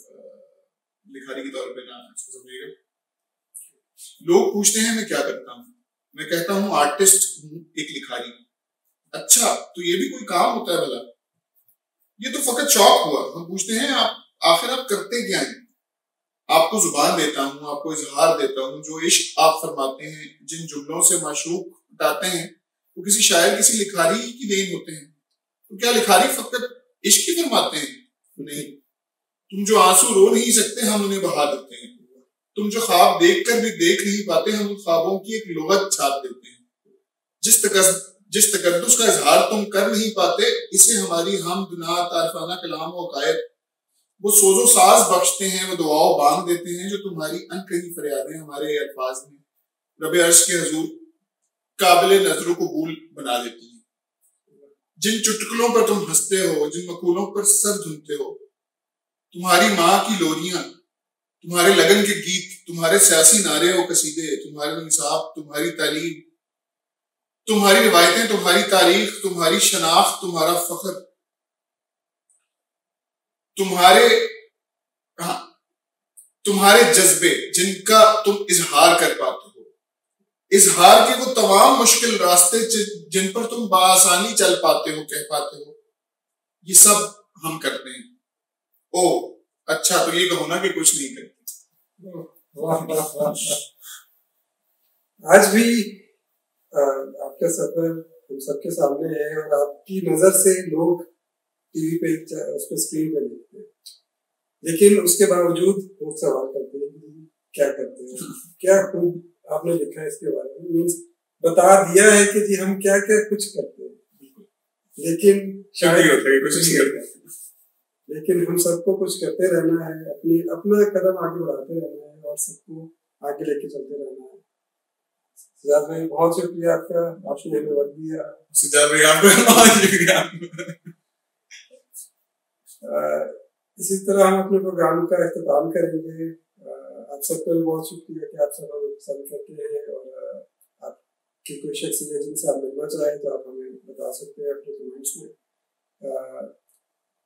लिखारी के तौर पे ना इसको समझिएगा। लोग पूछते हैं मैं क्या करता हूँ, मैं कहता हूँ आर्टिस्ट हूँ, एक लिखारी। अच्छा, तो ये भी कोई काम होता है भला? ये तो फकत शौक हुआ। हम पूछते हैं आप आखिर आप करते क्या हैं? आपको जुबान देता हूँ, आपको इजहार देता हूँ, जो इश्क आप फरमाते हैं, जिन जुमलों से माशूक उठाते हैं, वो किसी शायर किसी लिखारी की देन होते हैं। तो क्या लिखारी फकत इश्क ही फरमाते हैं? नहीं। तुम जो आंसू रो नहीं सकते हम उन्हें बहा देते हैं। तुम जो ख्वाब देख कर भी देख नहीं पाते हम उन ख्वाबों की एक लुगत छाप देते हैं। जिस तकद्दुस का इजहार तुम कर नहीं पाते, इसे हमारी हमद नात तारफाना कलाम व कायद वो सोजो साज बख्शते हैं, वो दुआओं बांध देते हैं, जो तुम्हारी अनकही फरियादें हमारे अल्फाज में रब अर्श के हुजूर काबिल नजर कबूल बना देती हैं। जिन चुटकुलों पर तुम हंसते हो, जिन मकूलों पर सर धुनते हो, तुम्हारी माँ की लोरियां तुम्हारे लगन के गीत, तुम्हारे सियासी नारे और कसीदे, तुम्हारे इंसाफ, तुम्हारी तालीम, तुम्हारी रिवायतें, तुम्हारी तारीख, तुम्हारी शनाख्त, तुम्हारा फख्र, तुम्हारे हाँ, तुम्हारे जज्बे जिनका तुम इजहार कर पाते हो, इजहार के वो तमाम मुश्किल रास्ते जिन पर तुम बाआसानी चल पाते हो, कह पाते हो, ये सब हम करते हैं। ओ अच्छा, तो ये कहो ना कि कुछ नहीं करते। आज भी आपका सफर हम सबके सामने है और आपकी नजर से लोग टीवी पे उस पर स्क्रीन पे देखते हैं, लेकिन उसके बावजूद लोग सवाल करते हैं कि क्या करते हैं, क्या खूब आपने लिखा है इसके बारे में, मीन्स बता दिया है कि जी हम क्या क्या कुछ करते हैं, लेकिन शायद कुछ नहीं करते, लेकिन हम सबको कुछ करते रहना है, अपना कदम आगे बढ़ाते रहना है और सबको आगे लेके चलते रहना है। सिद्धार्थ भाई बहुत शुक्रिया आपका, आपने हमें वक्त दिया। सिद्धार्थ भाई आपका इसी तरह हम अपने प्रोग्राम का इख्तिताम करेंगे। आप सबका भी बहुत शुक्रिया कि आप सब हमें पसंद करते हैं, और आपकी कोई शख्स है जिनसे आप मिलना चाहें तो आप हमें बता सकते हैं अपने कमेंट्स में।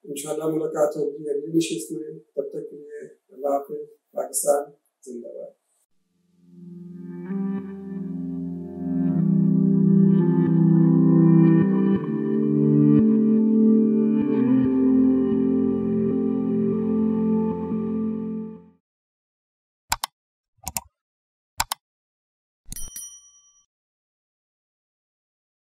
इंशाल्लाह मुलाकात होगी अगली नशिस्त में, तब तक के लिए अल्लाह हाफ़िज़। पाकिस्तान जिंदाबाद।